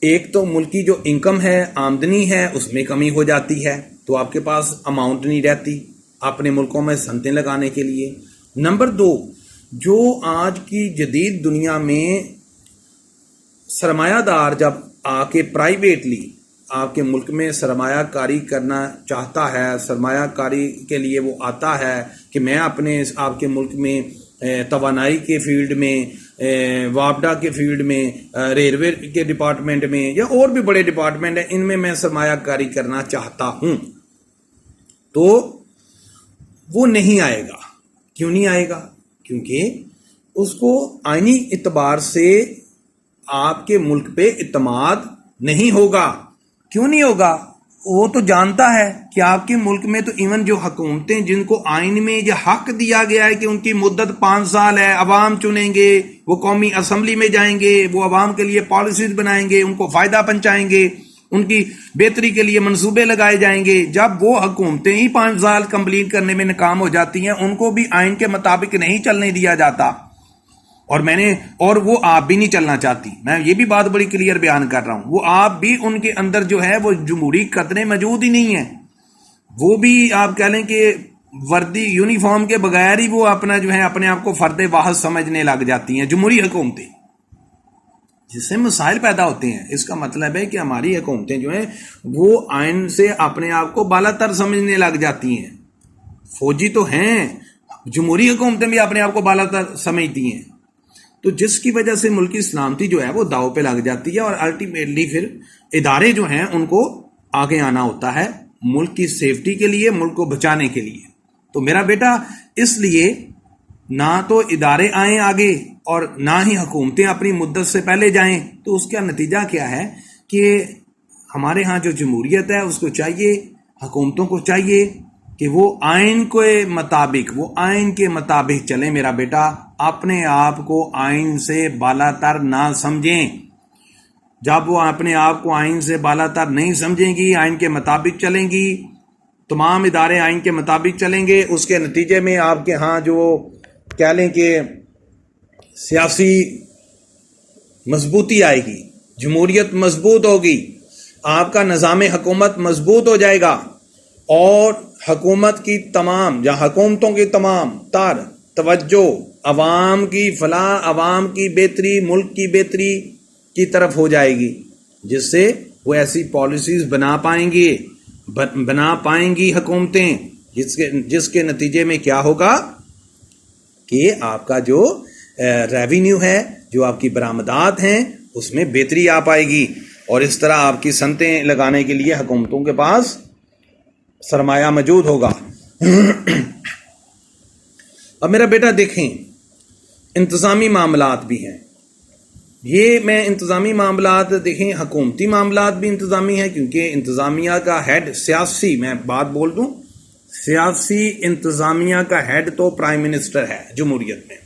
S1: ایک تو ملک کی جو انکم ہے، آمدنی ہے، اس میں کمی ہو جاتی ہے، تو آپ کے پاس اماؤنٹ نہیں رہتی اپنے ملکوں میں صنعتیں لگانے کے لیے. نمبر 2، جو آج کی جدید دنیا میں سرمایہ دار جب آ کے پرائیویٹلی آپ کے ملک میں سرمایہ کاری کرنا چاہتا ہے، سرمایہ کاری کے لیے وہ آتا ہے کہ میں اپنے آپ کے ملک میں توانائی کے فیلڈ میں، وابڈا کے فیلڈ میں، ریلوے کے ڈپارٹمنٹ میں یا اور بھی بڑے ڈپارٹمنٹ ہیں ان میں سرمایہ کاری کرنا چاہتا ہوں، تو وہ نہیں آئے گا. کیوں نہیں آئے گا؟ کیونکہ اس کو آئینی اعتبار سے آپ کے ملک پہ اعتماد نہیں ہوگا. کیوں نہیں ہوگا؟ وہ تو جانتا ہے کہ آپ کے ملک میں تو ایون جو حکومتیں جن کو آئین میں یہ حق دیا گیا ہے کہ ان کی مدت 5 سال ہے، عوام چنیں گے، وہ قومی اسمبلی میں جائیں گے، وہ عوام کے لیے پالیسیز بنائیں گے، ان کو فائدہ پہنچائیں گے، ان کی بہتری کے لیے منصوبے لگائے جائیں گے. جب وہ حکومتیں ہی 5 سال کمپلیٹ کرنے میں ناکام ہو جاتی ہیں، ان کو بھی آئین کے مطابق نہیں چلنے دیا جاتا، اور وہ آپ بھی نہیں چلنا چاہتی. میں یہ بھی بات بڑی کلیئر بیان کر رہا ہوں، وہ آپ بھی ان کے اندر جو ہے وہ جمہوری قدریں موجود ہی نہیں ہیں. وہ بھی آپ کہہ لیں کہ وردی یونیفارم کے بغیر ہی وہ اپنا جو ہے اپنے آپ کو فرد واحد سمجھنے لگ جاتی ہیں جمہوری حکومتیں، جس سے مسائل پیدا ہوتے ہیں. اس کا مطلب ہے کہ ہماری حکومتیں جو ہیں وہ آئین سے اپنے آپ کو بالا تر سمجھنے لگ جاتی ہیں. فوجی تو ہیں، جمہوری حکومتیں بھی اپنے آپ کو بالا تر سمجھتی ہیں، تو جس کی وجہ سے ملکی سلامتی جو ہے وہ داؤ پہ لگ جاتی ہے، اور الٹیمیٹلی پھر ادارے جو ہیں ان کو آگے آنا ہوتا ہے ملک کی سیفٹی کے لیے، ملک کو بچانے کے لیے. تو میرا بیٹا اس لیے نہ تو ادارے آئیں آگے اور نہ ہی حکومتیں اپنی مدت سے پہلے جائیں. تو اس کا نتیجہ کیا ہے کہ ہمارے ہاں جو جمہوریت ہے اس کو چاہیے، حکومتوں کو چاہیے کہ وہ آئین کے مطابق چلیں. میرا بیٹا اپنے آپ کو آئین سے بالا تر نہ سمجھیں. جب وہ اپنے آپ کو آئین سے بالا تر نہیں سمجھیں گی، آئین کے مطابق چلیں گی، تمام ادارے آئین کے مطابق چلیں گے، اس کے نتیجے میں آپ کے ہاں جو کہہ لیں کہ سیاسی مضبوطی آئے گی، جمہوریت مضبوط ہوگی، آپ کا نظام حکومت مضبوط ہو جائے گا، اور حکومت کی تمام یا حکومتوں کی تمام تر توجہ عوام کی فلاح، عوام کی بہتری، ملک کی بہتری کی طرف ہو جائے گی، جس سے وہ ایسی پالیسیز بنا پائیں گی حکومتیں، جس کے نتیجے میں کیا ہوگا کہ آپ کا جو ریونیو ہے، جو آپ کی برآمدات ہیں، اس میں بہتری آ پائے گی، اور اس طرح آپ کی صنعتیں لگانے کے لیے حکومتوں کے پاس سرمایہ موجود ہوگا۔ اب میرا بیٹا دیکھیں، انتظامی معاملات بھی ہیں، یہ میں انتظامی معاملات دیکھیں، حکومتی معاملات بھی انتظامی ہیں، کیونکہ انتظامیہ کا ہیڈ سیاسی، میں بات بول دوں، سیاسی انتظامیہ کا ہیڈ تو پرائم منسٹر ہے جمہوریت میں،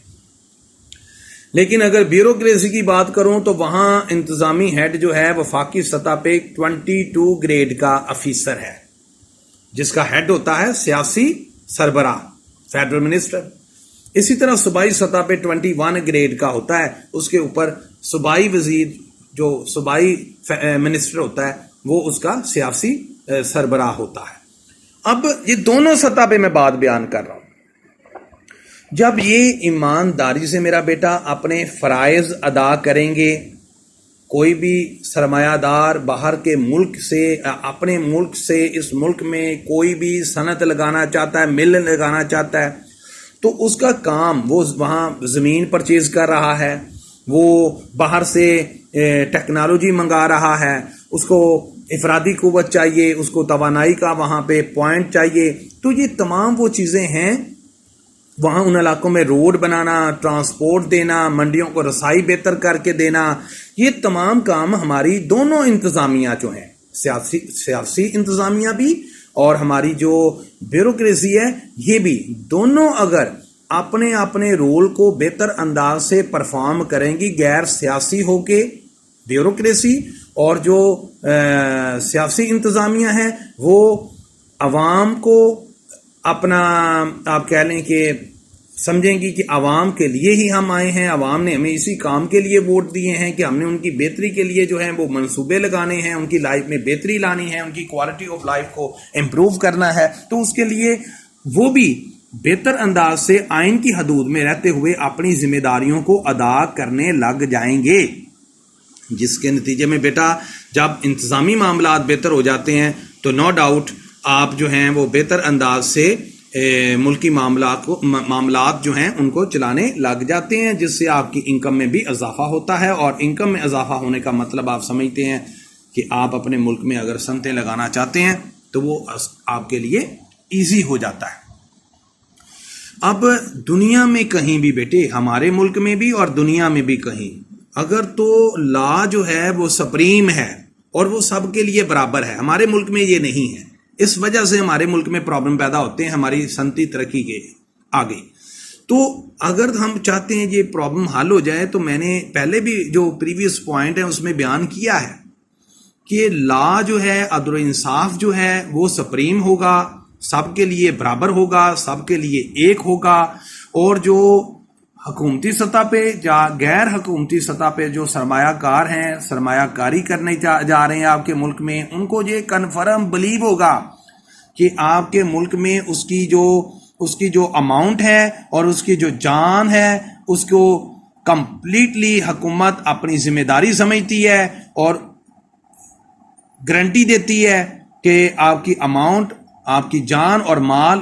S1: لیکن اگر بیوروکریسی کی بات کروں تو وہاں انتظامی ہیڈ جو ہے وفاقی سطح پہ 22 گریڈ کا افیسر ہے، جس کا ہیڈ ہوتا ہے سیاسی سربراہ، فیڈرل منسٹر۔ اسی طرح صوبائی سطح پہ 21 گریڈ کا ہوتا ہے، اس کے اوپر صوبائی وزیر، جو صوبائی منسٹر ہوتا ہے، وہ اس کا سیاسی سربراہ ہوتا ہے۔ اب یہ دونوں سطح پہ میں بات بیان کر رہا ہوں۔ جب یہ ایمانداری سے میرا بیٹا اپنے فرائض ادا کریں گے، کوئی بھی سرمایہ دار باہر کے ملک سے، اپنے ملک سے اس ملک میں کوئی بھی صنعت لگانا چاہتا ہے، مل لگانا چاہتا ہے، تو اس کا کام، وہ وہاں زمین پرچیز کر رہا ہے، وہ باہر سے ٹیکنالوجی منگا رہا ہے، اس کو افرادی قوت چاہیے، اس کو توانائی کا وہاں پہ پوائنٹ چاہیے، تو یہ تمام وہ چیزیں ہیں، وہاں ان علاقوں میں روڈ بنانا، ٹرانسپورٹ دینا، منڈیوں کو رسائی بہتر کر کے دینا، یہ تمام کام ہماری دونوں انتظامیہ جو ہیں، سیاسی انتظامیہ بھی اور ہماری جو بیوروکریسی ہے، یہ بھی دونوں اگر اپنے اپنے رول کو بہتر انداز سے پرفارم کریں گی، غیر سیاسی ہو کے بیوروکریسی، اور جو سیاسی انتظامیہ ہے وہ عوام کو اپنا، آپ کہہ لیں کہ سمجھیں گی کہ عوام کے لیے ہی ہم آئے ہیں، عوام نے ہمیں اسی کام کے لیے ووٹ دیے ہیں کہ ہم نے ان کی بہتری کے لیے جو ہیں وہ منصوبے لگانے ہیں، ان کی لائف میں بہتری لانی ہے، ان کی کوالٹی آف لائف کو امپروو کرنا ہے، تو اس کے لیے وہ بھی بہتر انداز سے آئین کی حدود میں رہتے ہوئے اپنی ذمہ داریوں کو ادا کرنے لگ جائیں گے، جس کے نتیجے میں بیٹا جب انتظامی معاملات بہتر ہو جاتے ہیں تو نو ڈاؤٹ آپ جو ہیں وہ بہتر انداز سے ملکی معاملات جو ہیں ان کو چلانے لگ جاتے ہیں، جس سے آپ کی انکم میں بھی اضافہ ہوتا ہے، اور انکم میں اضافہ ہونے کا مطلب آپ سمجھتے ہیں کہ آپ اپنے ملک میں اگر صنعتیں لگانا چاہتے ہیں تو وہ آپ کے لیے ایزی ہو جاتا ہے۔ اب دنیا میں کہیں بھی بیٹے، ہمارے ملک میں بھی اور دنیا میں بھی کہیں، اگر تو لا جو ہے وہ سپریم ہے اور وہ سب کے لیے برابر ہے، ہمارے ملک میں یہ نہیں ہے، اس وجہ سے ہمارے ملک میں پرابلم پیدا ہوتے ہیں ہماری صنعتی ترقی کے آگے۔ تو اگر ہم چاہتے ہیں یہ پرابلم حل ہو جائے، تو میں نے پہلے بھی جو پریویس پوائنٹ ہے اس میں بیان کیا ہے کہ لا جو ہے، عدل و انصاف جو ہے وہ سپریم ہوگا، سب کے لیے برابر ہوگا، سب کے لیے ایک ہوگا، اور جو حکومتی سطح پہ یا غیر حکومتی سطح پہ جو سرمایہ کار ہیں، سرمایہ کاری کرنے جا رہے ہیں آپ کے ملک میں، ان کو یہ کنفرم بلیو ہوگا کہ آپ کے ملک میں اس کی جو اماؤنٹ ہے اور اس کی جو جان ہے، اس کو کمپلیٹلی حکومت اپنی ذمہ داری سمجھتی ہے اور گارنٹی دیتی ہے کہ آپ کی اماؤنٹ، آپ کی جان اور مال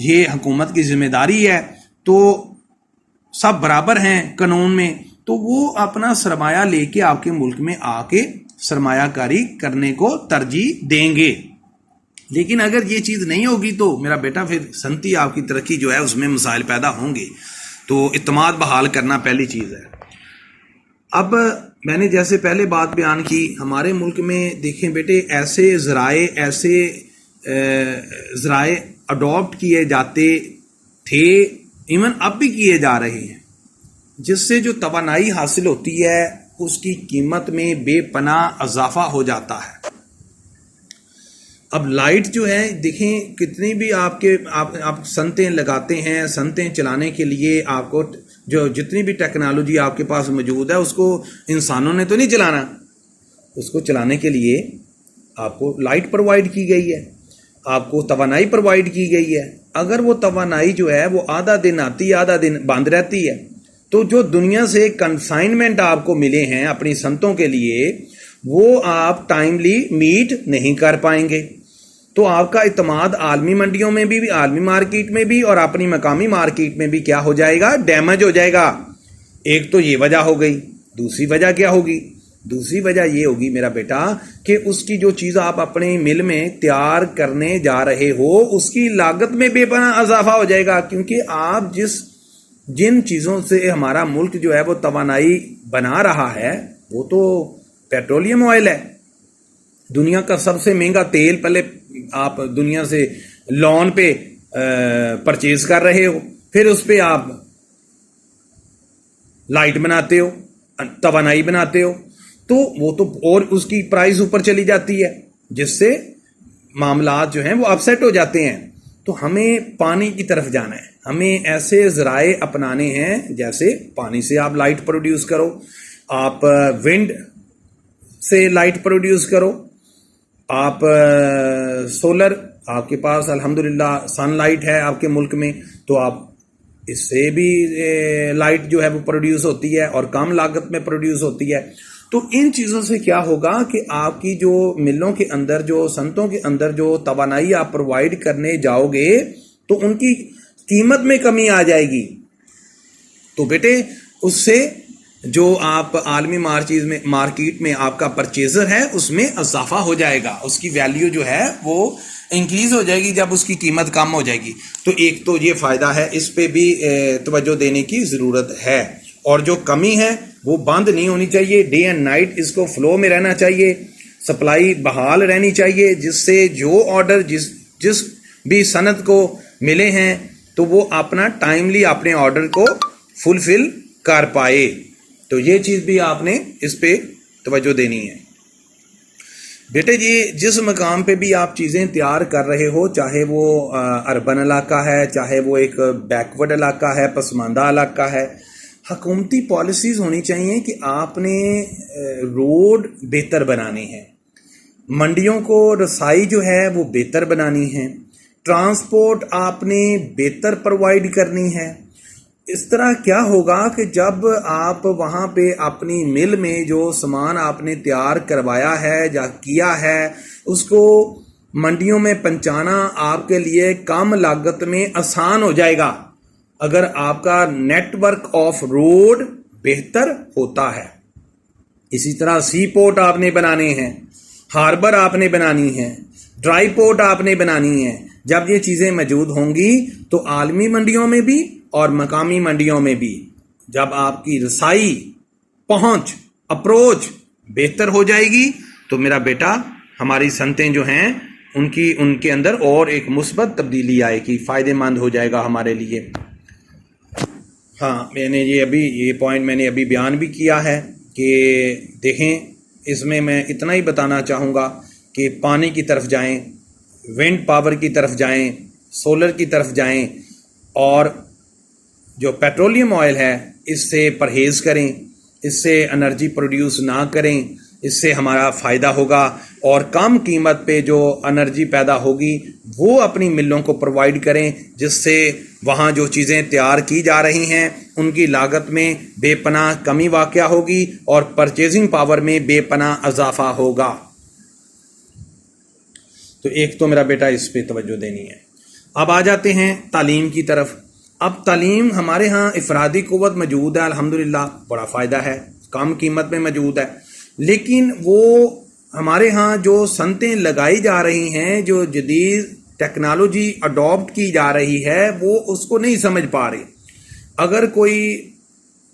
S1: یہ حکومت کی ذمہ داری ہے، تو سب برابر ہیں قانون میں، تو وہ اپنا سرمایہ لے کے آپ کے ملک میں آ کے سرمایہ کاری کرنے کو ترجیح دیں گے۔ لیکن اگر یہ چیز نہیں ہوگی تو میرا بیٹا پھر صنعتی آپ کی ترقی جو ہے اس میں مسائل پیدا ہوں گے، تو اعتماد بحال کرنا پہلی چیز ہے۔ اب میں نے جیسے پہلے بات بیان کی، ہمارے ملک میں دیکھیں بیٹے ایسے ذرائع اڈاپٹ کیے جاتے تھے، ایون اب بھی کیے جا رہے ہیں، جس سے جو توانائی حاصل ہوتی ہے اس کی قیمت میں بے پناہ اضافہ ہو جاتا ہے۔ اب لائٹ جو ہے دیکھیں، کتنی بھی آپ صنعتیں لگاتے ہیں، صنعتیں چلانے کے لیے آپ کو جو جتنی بھی ٹیکنالوجی آپ کے پاس موجود ہے اس کو انسانوں نے تو نہیں چلانا، اس کو چلانے کے لیے آپ کو لائٹ پرووائڈ کی گئی ہے، آپ کو توانائی پرووائڈ کی گئی ہے، اگر وہ توانائی جو ہے وہ آدھا دن آتی ہے آدھا دن بند رہتی ہے، تو جو دنیا سے کنسائنمنٹ آپ کو ملے ہیں اپنی صنعتوں کے لیے وہ آپ ٹائملی میٹ نہیں کر پائیں گے، تو آپ کا اعتماد عالمی منڈیوں میں بھی عالمی مارکیٹ میں بھی اور اپنی مقامی مارکیٹ میں بھی کیا ہو جائے گا؟ ڈیمیج ہو جائے گا۔ ایک تو یہ وجہ ہو گئی، دوسری وجہ کیا ہوگی؟ دوسری وجہ یہ ہوگی میرا بیٹا کہ اس کی جو چیز آپ اپنے مل میں تیار کرنے جا رہے ہو اس کی لاگت میں بے پناہ اضافہ ہو جائے گا، کیونکہ آپ جن چیزوں سے ہمارا ملک جو ہے وہ توانائی بنا رہا ہے وہ تو پیٹرولیم آئل ہے، دنیا کا سب سے مہنگا تیل پہلے آپ دنیا سے لون پہ پرچیز کر رہے ہو، پھر اس پہ آپ لائٹ بناتے ہو، توانائی بناتے ہو، تو وہ تو اور اس کی پرائز اوپر چلی جاتی ہے جس سے معاملات جو ہیں وہ اپسیٹ ہو جاتے ہیں۔ تو ہمیں پانی کی طرف جانا ہے، ہمیں ایسے ذرائع اپنانے ہیں جیسے پانی سے آپ لائٹ پروڈیوس کرو، آپ ونڈ سے لائٹ پروڈیوس کرو، آپ سولر، آپ کے پاس الحمدللہ سن لائٹ ہے آپ کے ملک میں، تو آپ اس سے بھی لائٹ جو ہے وہ پروڈیوس ہوتی ہے اور کم لاگت میں پروڈیوس ہوتی ہے۔ تو ان چیزوں سے کیا ہوگا کہ آپ کی جو ملوں کے اندر جو صنعتوں کے اندر جو توانائی آپ پرووائڈ کرنے جاؤ گے تو ان کی قیمت میں کمی آ جائے گی، تو بیٹے اس سے جو آپ عالمی مارکیٹ میں آپ کا پرچیزر ہے اس میں اضافہ ہو جائے گا، اس کی ویلیو جو ہے وہ انکریز ہو جائے گی جب اس کی قیمت کم ہو جائے گی۔ تو ایک تو یہ فائدہ ہے، اس پہ بھی توجہ دینے کی ضرورت ہے، اور جو کمی ہے وہ بند نہیں ہونی چاہیے، ڈے اینڈ نائٹ اس کو فلو میں رہنا چاہیے، سپلائی بحال رہنی چاہیے، جس سے جو آرڈر جس بھی صنعت کو ملے ہیں تو وہ اپنا ٹائملی اپنے آرڈر کو فلفل کر پائے۔ تو یہ چیز بھی آپ نے اس پہ توجہ دینی ہے۔ بیٹے جی جس مقام پہ بھی آپ چیزیں تیار کر رہے ہو، چاہے وہ اربن علاقہ ہے، چاہے وہ ایک بیکورڈ علاقہ ہے، پسماندہ علاقہ ہے، حکومتی پالیسیز ہونی چاہیے کہ آپ نے روڈ بہتر بنانے ہیں، منڈیوں کو رسائی جو ہے وہ بہتر بنانی ہے، ٹرانسپورٹ آپ نے بہتر پرووائڈ کرنی ہے۔ اس طرح کیا ہوگا کہ جب آپ وہاں پہ اپنی مل میں جو سامان آپ نے تیار کروایا ہے یا کیا ہے اس کو منڈیوں میں پہنچانا آپ کے لیے کم لاگت میں آسان ہو جائے گا اگر آپ کا نیٹ ورک آف روڈ بہتر ہوتا ہے۔ اسی طرح سی پورٹ آپ نے بنانے ہیں، ہاربر آپ نے بنانی ہے، ڈرائی پورٹ آپ نے بنانی ہے۔ جب یہ چیزیں موجود ہوں گی تو عالمی منڈیوں میں بھی اور مقامی منڈیوں میں بھی جب آپ کی رسائی، پہنچ، اپروچ بہتر ہو جائے گی تو میرا بیٹا ہماری صنعتیں جو ہیں ان کے اندر اور ایک مثبت تبدیلی آئے گی، فائدہ مند ہو جائے گا ہمارے لیے۔ ہاں میں نے یہ پوائنٹ میں نے ابھی بیان بھی کیا ہے کہ دیکھیں اس میں اتنا ہی بتانا چاہوں گا کہ پانی کی طرف جائیں، ونڈ پاور کی طرف جائیں، سولر کی طرف جائیں، اور جو پیٹرولیم آئل ہے اس سے پرہیز کریں، اس سے انرجی پروڈیوس نہ کریں، اس سے ہمارا فائدہ ہوگا، اور کم قیمت پہ جو انرجی پیدا ہوگی وہ اپنی ملوں کو پرووائڈ کریں، جس سے وہاں جو چیزیں تیار کی جا رہی ہیں ان کی لاگت میں بے پناہ کمی واقع ہوگی اور پرچیزنگ پاور میں بے پناہ اضافہ ہوگا۔ تو ایک تو میرا بیٹا اس پہ توجہ دینی ہے۔ اب آ جاتے ہیں تعلیم کی طرف۔ اب تعلیم ہمارے ہاں افرادی قوت موجود ہے، الحمدللہ بڑا فائدہ ہے، کم قیمت میں موجود ہے، لیکن وہ ہمارے ہاں جو صنعتیں لگائی جا رہی ہیں، جو جدید ٹیکنالوجی اڈاپٹ کی جا رہی ہے وہ اس کو نہیں سمجھ پا رہے۔ اگر کوئی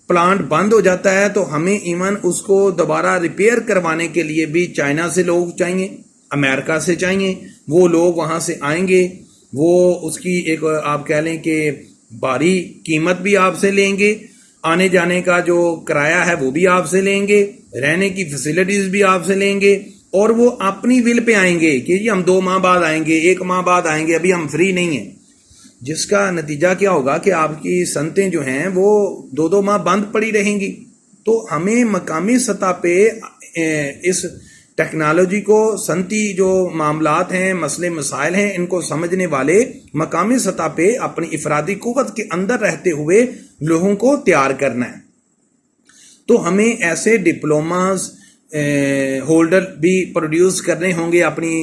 S1: پلانٹ بند ہو جاتا ہے تو ہمیں ایون اس کو دوبارہ ریپیئر کروانے کے لیے بھی چائنا سے لوگ چاہیے، امریکہ سے چاہیے، وہ لوگ وہاں سے آئیں گے، وہ اس کی ایک آپ کہہ لیں کہ بھاری قیمت بھی آپ سے لیں گے، آنے جانے کا جو کرایہ ہے وہ بھی آپ سے لیں گے، رہنے کی فیسلٹیز بھی آپ سے لیں گے، اور وہ اپنی ول پہ آئیں گے کہ جی ہم 2 ماہ بعد آئیں گے، 1 ماہ بعد آئیں گے، ابھی ہم فری نہیں ہیں، جس کا نتیجہ کیا ہوگا کہ آپ کی صنعتیں جو ہیں وہ 2 ماہ بند پڑی رہیں گی۔ تو ہمیں مقامی سطح پہ اس ٹیکنالوجی کو، صنعتی جو معاملات ہیں، مسئلے مسائل ہیں، ان کو سمجھنے والے مقامی سطح پہ اپنی افرادی قوت کے اندر رہتے ہوئے لوگوں کو تیار کرنا ہے. تو ہمیں ایسے ڈپلوماز ہولڈر بھی پروڈیوس کرنے ہوں گے اپنی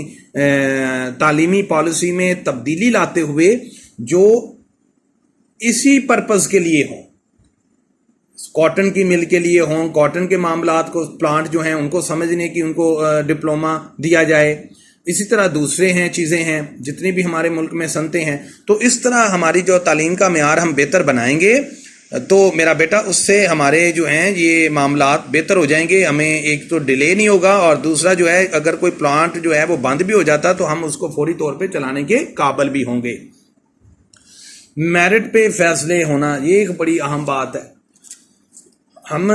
S1: تعلیمی پالیسی میں تبدیلی لاتے ہوئے، جو اسی پرپز کے لیے ہوں، کاٹن کی مل کے لیے ہوں، کاٹن کے معاملات کو، پلانٹ جو ہیں ان کو سمجھنے کی ان کو ڈپلوما دیا جائے. اسی طرح دوسرے ہیں چیزیں ہیں جتنی بھی ہمارے ملک میں صنعتیں ہیں. تو اس طرح ہماری جو تعلیم کا معیار ہم بہتر بنائیں گے تو میرا بیٹا اس سے ہمارے جو ہیں یہ معاملات بہتر ہو جائیں گے. ہمیں ایک تو ڈیلے نہیں ہوگا، اور دوسرا جو ہے اگر کوئی پلانٹ جو ہے وہ بند بھی ہو جاتا تو ہم اس کو فوری طور پہ چلانے کے قابل بھی ہوں گے. میرٹ پہ فیصلے ہونا یہ ایک بڑی اہم بات ہے. ہم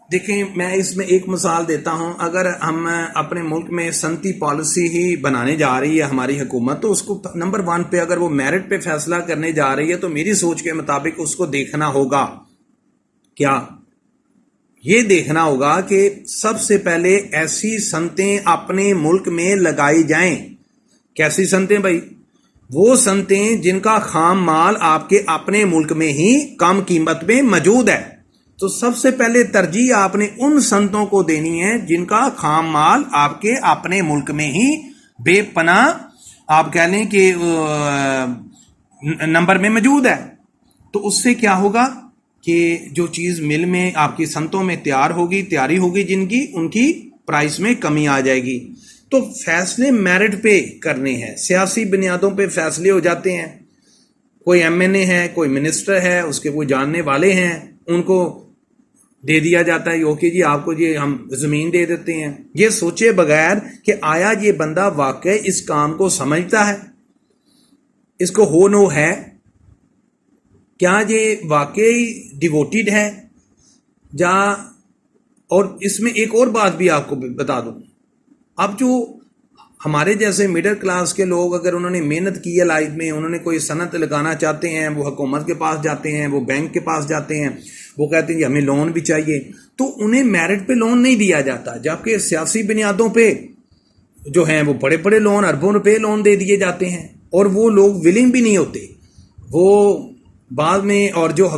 S1: دیکھیں، میں اس میں ایک مثال دیتا ہوں. اگر ہم اپنے ملک میں صنعتی پالیسی ہی بنانے جا رہی ہے ہماری حکومت، تو اس کو نمبر 1 پہ اگر وہ میرٹ پہ فیصلہ کرنے جا رہی ہے تو میری سوچ کے مطابق اس کو دیکھنا ہوگا، کیا یہ دیکھنا ہوگا کہ سب سے پہلے ایسی صنعتیں اپنے ملک میں لگائی جائیں. کیسی صنعتیں بھائی؟ وہ صنعتیں جن کا خام مال آپ کے اپنے ملک میں ہی کم قیمت میں موجود ہے. تو سب سے پہلے ترجیح آپ نے ان صنعتوں کو دینی ہے جن کا خام مال آپ کے اپنے ملک میں ہی بے پناہ، آپ کہہ لیں کہ نمبر میں موجود ہے. تو اس سے کیا ہوگا کہ جو چیز مل میں آپ کی صنعتوں میں تیاری ہوگی جن کی، ان کی پرائس میں کمی آ جائے گی. تو فیصلے میرٹ پہ کرنے ہیں، سیاسی بنیادوں پہ فیصلے ہو جاتے ہیں. کوئی MNA ہے، کوئی منسٹر ہے، اس کے کوئی جاننے والے ہیں، ان کو دے دیا جاتا ہے اوکے جی آپ کو یہ ہم زمین دے دیتے ہیں، یہ سوچے بغیر کہ آیا یہ بندہ واقعی اس کام کو سمجھتا ہے، اس کو ہو نو ہے، کیا یہ واقعی ڈیووٹیڈ ہے یا. اور اس میں ایک اور بات بھی آپ کو بتا دوں، اب جو ہمارے جیسے مڈل کلاس کے لوگ اگر انہوں نے محنت کی ہے لائف میں، انہوں نے کوئی صنعت لگانا چاہتے ہیں، وہ حکومت کے پاس جاتے ہیں، وہ بینک کے پاس جاتے ہیں، وہ کہتے ہیں کہ ہمیں لون بھی چاہیے، تو انہیں میرٹ پہ لون نہیں دیا جاتا. جبکہ سیاسی بنیادوں پہ جو ہیں وہ بڑے بڑے لون، اربوں روپے لون دے دیے جاتے ہیں، اور وہ لوگ ولنگ بھی نہیں ہوتے. وہ بعد میں، اور جو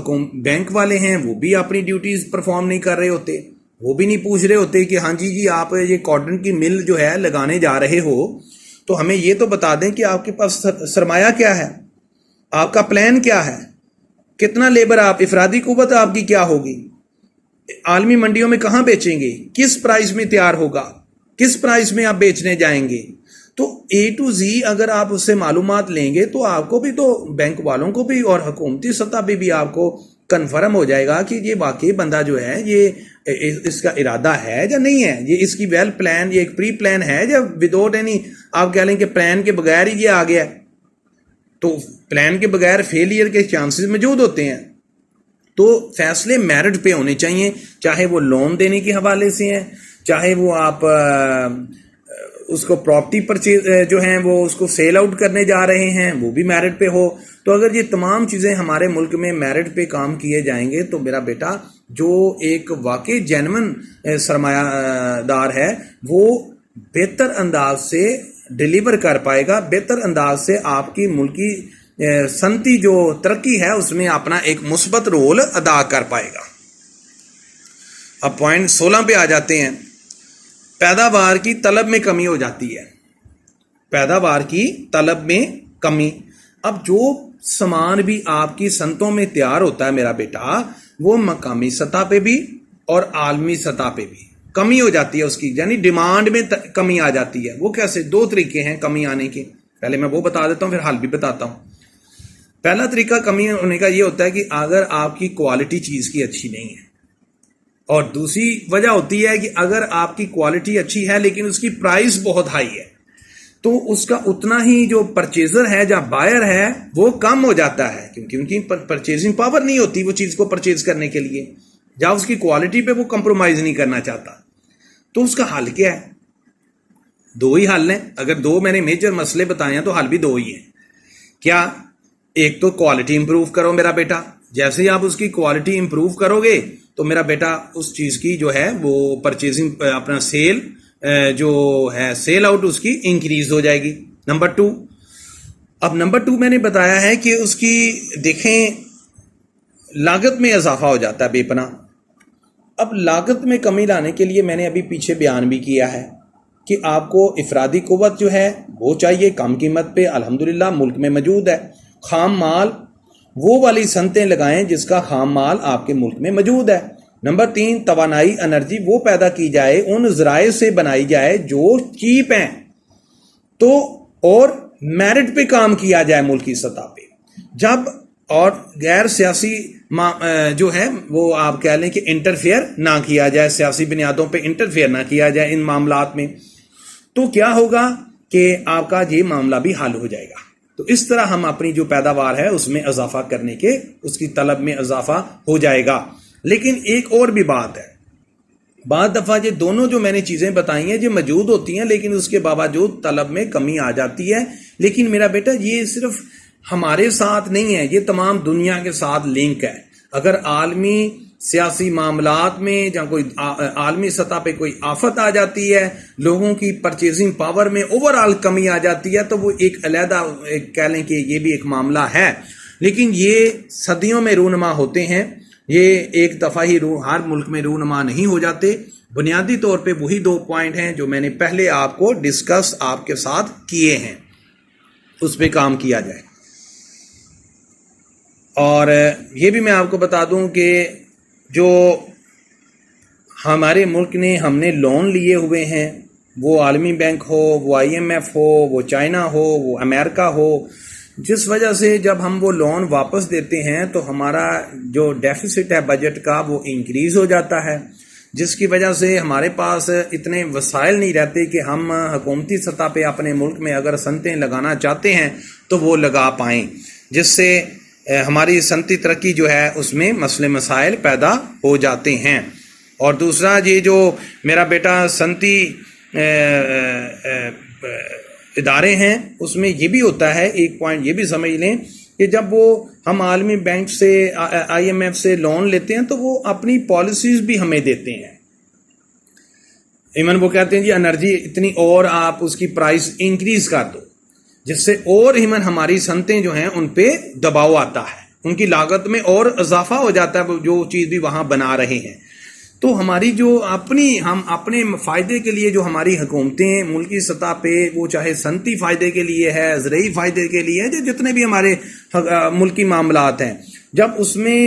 S1: بینک والے ہیں وہ بھی اپنی ڈیوٹیز پرفارم نہیں کر رہے ہوتے، وہ بھی نہیں پوچھ رہے ہوتے کہ ہاں جی آپ یہ کاٹن کی مل جو ہے لگانے جا رہے ہو تو ہمیں یہ تو بتا دیں کہ آپ کے پاس سرمایہ کیا ہے، آپ کا پلان کیا ہے، کتنا لیبر، آپ افرادی قوت آپ کی کیا ہوگی، عالمی منڈیوں میں کہاں بیچیں گے، کس پرائز میں تیار ہوگا، کس پرائز میں آپ بیچنے جائیں گے. تو A to Z اگر آپ اس سے معلومات لیں گے تو آپ کو بھی، تو بینک والوں کو بھی، اور حکومتی سطح پہ بھی آپ کو کنفرم ہو جائے گا کہ یہ واقعی بندہ جو ہے یہ اس کا ارادہ ہے یا نہیں ہے، یہ اس کی ویل پلان، یہ ایک پری پلان ہے یا وداؤٹ اینی، آپ کہہ لیں کہ پلان کے بغیر ہی یہ آ گیا ہے. تو پلان کے بغیر فیلئر کے چانسز موجود ہوتے ہیں. تو فیصلے میرٹ پہ ہونے چاہیے، چاہے وہ لون دینے کے حوالے سے ہیں، چاہے وہ آپ اس کو پراپرٹی پرچیز جو ہیں وہ اس کو سیل آؤٹ کرنے جا رہے ہیں، وہ بھی میرٹ پہ ہو. تو اگر یہ تمام چیزیں ہمارے ملک میں میرٹ پہ کام کیے جائیں گے تو میرا بیٹا جو ایک واقعی جینون سرمایہ دار ہے وہ بہتر انداز سے ڈیلیور کر پائے گا، بہتر انداز سے آپ کی ملکی صنعتی جو ترقی ہے اس میں اپنا ایک مثبت رول ادا کر پائے گا. اب پوائنٹ 16 پہ آ جاتے ہیں. پیداوار کی طلب میں کمی ہو جاتی ہے، پیداوار کی طلب میں کمی. اب جو سامان بھی آپ کی صنعتوں میں تیار ہوتا ہے میرا بیٹا، وہ مقامی سطح پہ بھی اور عالمی سطح پہ بھی کمی ہو جاتی ہے اس کی، یعنی ڈیمانڈ میں کمی آ جاتی ہے. وہ کیسے؟ 2 طریقے ہیں کمی آنے کے، پہلے میں وہ بتا دیتا ہوں پھر حل بھی بتاتا ہوں. پہلا طریقہ کمی ہونے کا یہ ہوتا ہے کہ اگر آپ کی کوالٹی چیز کی اچھی نہیں ہے، اور دوسری وجہ ہوتی ہے کہ اگر آپ کی کوالٹی اچھی ہے لیکن اس کی پرائس بہت ہائی ہے تو اس کا اتنا ہی جو پرچیزر ہے یا بائر ہے وہ کم ہو جاتا ہے، کیونکہ ان کی پرچیزنگ پاور نہیں ہوتی وہ چیز کو پرچیز کرنے کے لیے، یا اس کی کوالٹی پہ وہ کمپرومائز نہیں کرنا چاہتا. تو اس کا حل کیا ہے؟ 2 ہی حل ہیں. اگر 2 میں نے میجر مسئلے بتائے ہیں تو حل بھی 2 ہی ہیں. کیا؟ ایک تو کوالٹی امپروو کرو میرا بیٹا. جیسے ہی آپ اس کی کوالٹی امپروو کرو گے تو میرا بیٹا اس چیز کی جو ہے وہ پرچیزنگ اپنا سیل جو ہے سیل آؤٹ اس کی انکریز ہو جائے گی. نمبر 2 میں نے بتایا ہے کہ اس کی دیکھیں لاگت میں اضافہ ہو جاتا ہے بے پناہ. اب لاگت میں کمی لانے کے لیے میں نے ابھی پیچھے بیان بھی کیا ہے کہ آپ کو افرادی قوت جو ہے وہ چاہیے کم قیمت پہ، الحمدللہ ملک میں موجود ہے. خام مال وہ والی صنعتیں لگائیں جس کا خام مال آپ کے ملک میں موجود ہے. نمبر 3 توانائی انرجی وہ پیدا کی جائے، ان ذرائع سے بنائی جائے جو چیپ ہیں، تو اور میرٹ پہ کام کیا جائے ملکی سطح پہ. جب اور غیر سیاسی جو ہے وہ آپ کہہ لیں کہ انٹرفیئر نہ کیا جائے، سیاسی بنیادوں پہ انٹرفیئر نہ کیا جائے ان معاملات میں، تو کیا ہوگا کہ آپ کا یہ معاملہ بھی حل ہو جائے گا. تو اس طرح ہم اپنی جو پیداوار ہے اس میں اضافہ کرنے کے، اس کی طلب میں اضافہ ہو جائے گا. لیکن ایک اور بھی بات ہے، بعض دفعہ یہ دونوں جو میں نے چیزیں بتائی ہیں یہ موجود ہوتی ہیں لیکن اس کے باوجود طلب میں کمی آ جاتی ہے. لیکن میرا بیٹا یہ صرف ہمارے ساتھ نہیں ہے، یہ تمام دنیا کے ساتھ لنک ہے. اگر عالمی سیاسی معاملات میں یا کوئی عالمی سطح پہ کوئی آفت آ جاتی ہے، لوگوں کی پرچیزنگ پاور میں اوور آل کمی آ جاتی ہے، تو وہ ایک علیحدہ کہہ لیں کہ یہ بھی ایک معاملہ ہے. لیکن یہ صدیوں میں رونما ہوتے ہیں، یہ ایک دفعہ ہی ہر ملک میں رونما نہیں ہو جاتے. بنیادی طور پہ وہی 2 پوائنٹ ہیں جو میں نے پہلے آپ کو ڈسکس آپ کے ساتھ کیے ہیں، اس پہ کام کیا جائے. اور یہ بھی میں آپ کو بتا دوں کہ جو ہمارے ملک نے ہم نے لون لیے ہوئے ہیں، وہ عالمی بینک ہو، وہ IMF ہو، وہ چائنا ہو، وہ امریکہ ہو، جس وجہ سے جب ہم وہ لون واپس دیتے ہیں تو ہمارا جو ڈیفیسٹ ہے بجٹ کا وہ انکریز ہو جاتا ہے، جس کی وجہ سے ہمارے پاس اتنے وسائل نہیں رہتے کہ ہم حکومتی سطح پہ اپنے ملک میں اگر صنعتیں لگانا چاہتے ہیں تو وہ لگا پائیں، جس سے ہماری صنعتی ترقی جو ہے اس میں مسئلے مسائل پیدا ہو جاتے ہیں. اور دوسرا یہ جو میرا بیٹا صنعتی ادارے ہیں اس میں یہ بھی ہوتا ہے، ایک پوائنٹ یہ بھی سمجھ لیں کہ جب وہ ہم عالمی بینک سے IMF سے لون لیتے ہیں تو وہ اپنی پالیسیز بھی ہمیں دیتے ہیں. ایمن وہ کہتے ہیں جی انرجی اتنی اور آپ اس کی پرائس انکریز کر دو، جس سے اور ایمن ہماری صنعتیں جو ہیں ان پہ دباؤ آتا ہے، ان کی لاگت میں اور اضافہ ہو جاتا ہے جو چیز بھی وہاں بنا رہے ہیں. تو ہماری جو ہم اپنے فائدے کے لیے جو ہماری حکومتیں ملکی سطح پہ، وہ چاہے صنعتی فائدے کے لیے ہے، زرعی فائدے کے لیے ہے، جو جتنے بھی ہمارے ملکی معاملات ہیں، جب اس میں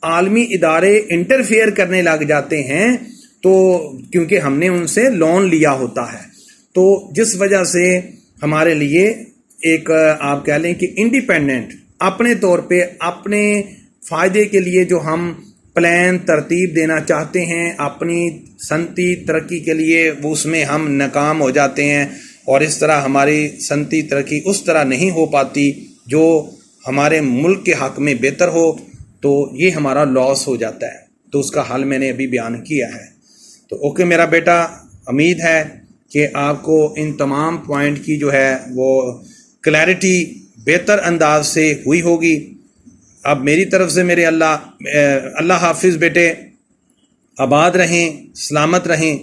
S1: عالمی ادارے انٹرفیئر کرنے لگ جاتے ہیں تو کیونکہ ہم نے ان سے لون لیا ہوتا ہے، تو جس وجہ سے ہمارے لیے ایک آپ کہہ لیں کہ انڈیپینڈنٹ اپنے طور پہ اپنے فائدے کے لیے جو ہم پلان ترتیب دینا چاہتے ہیں اپنی صنعتی ترقی کے لیے، وہ اس میں ہم ناکام ہو جاتے ہیں، اور اس طرح ہماری صنعتی ترقی اس طرح نہیں ہو پاتی جو ہمارے ملک کے حق میں بہتر ہو، تو یہ ہمارا لاس ہو جاتا ہے. تو اس کا حل میں نے ابھی بیان کیا ہے. تو اوکے میرا بیٹا، امید ہے کہ آپ کو ان تمام پوائنٹ کی جو ہے وہ کلیئرٹی بہتر انداز سے ہوئی ہوگی. اب میری طرف سے میرے اللہ حافظ بیٹے، آباد رہیں، سلامت رہیں.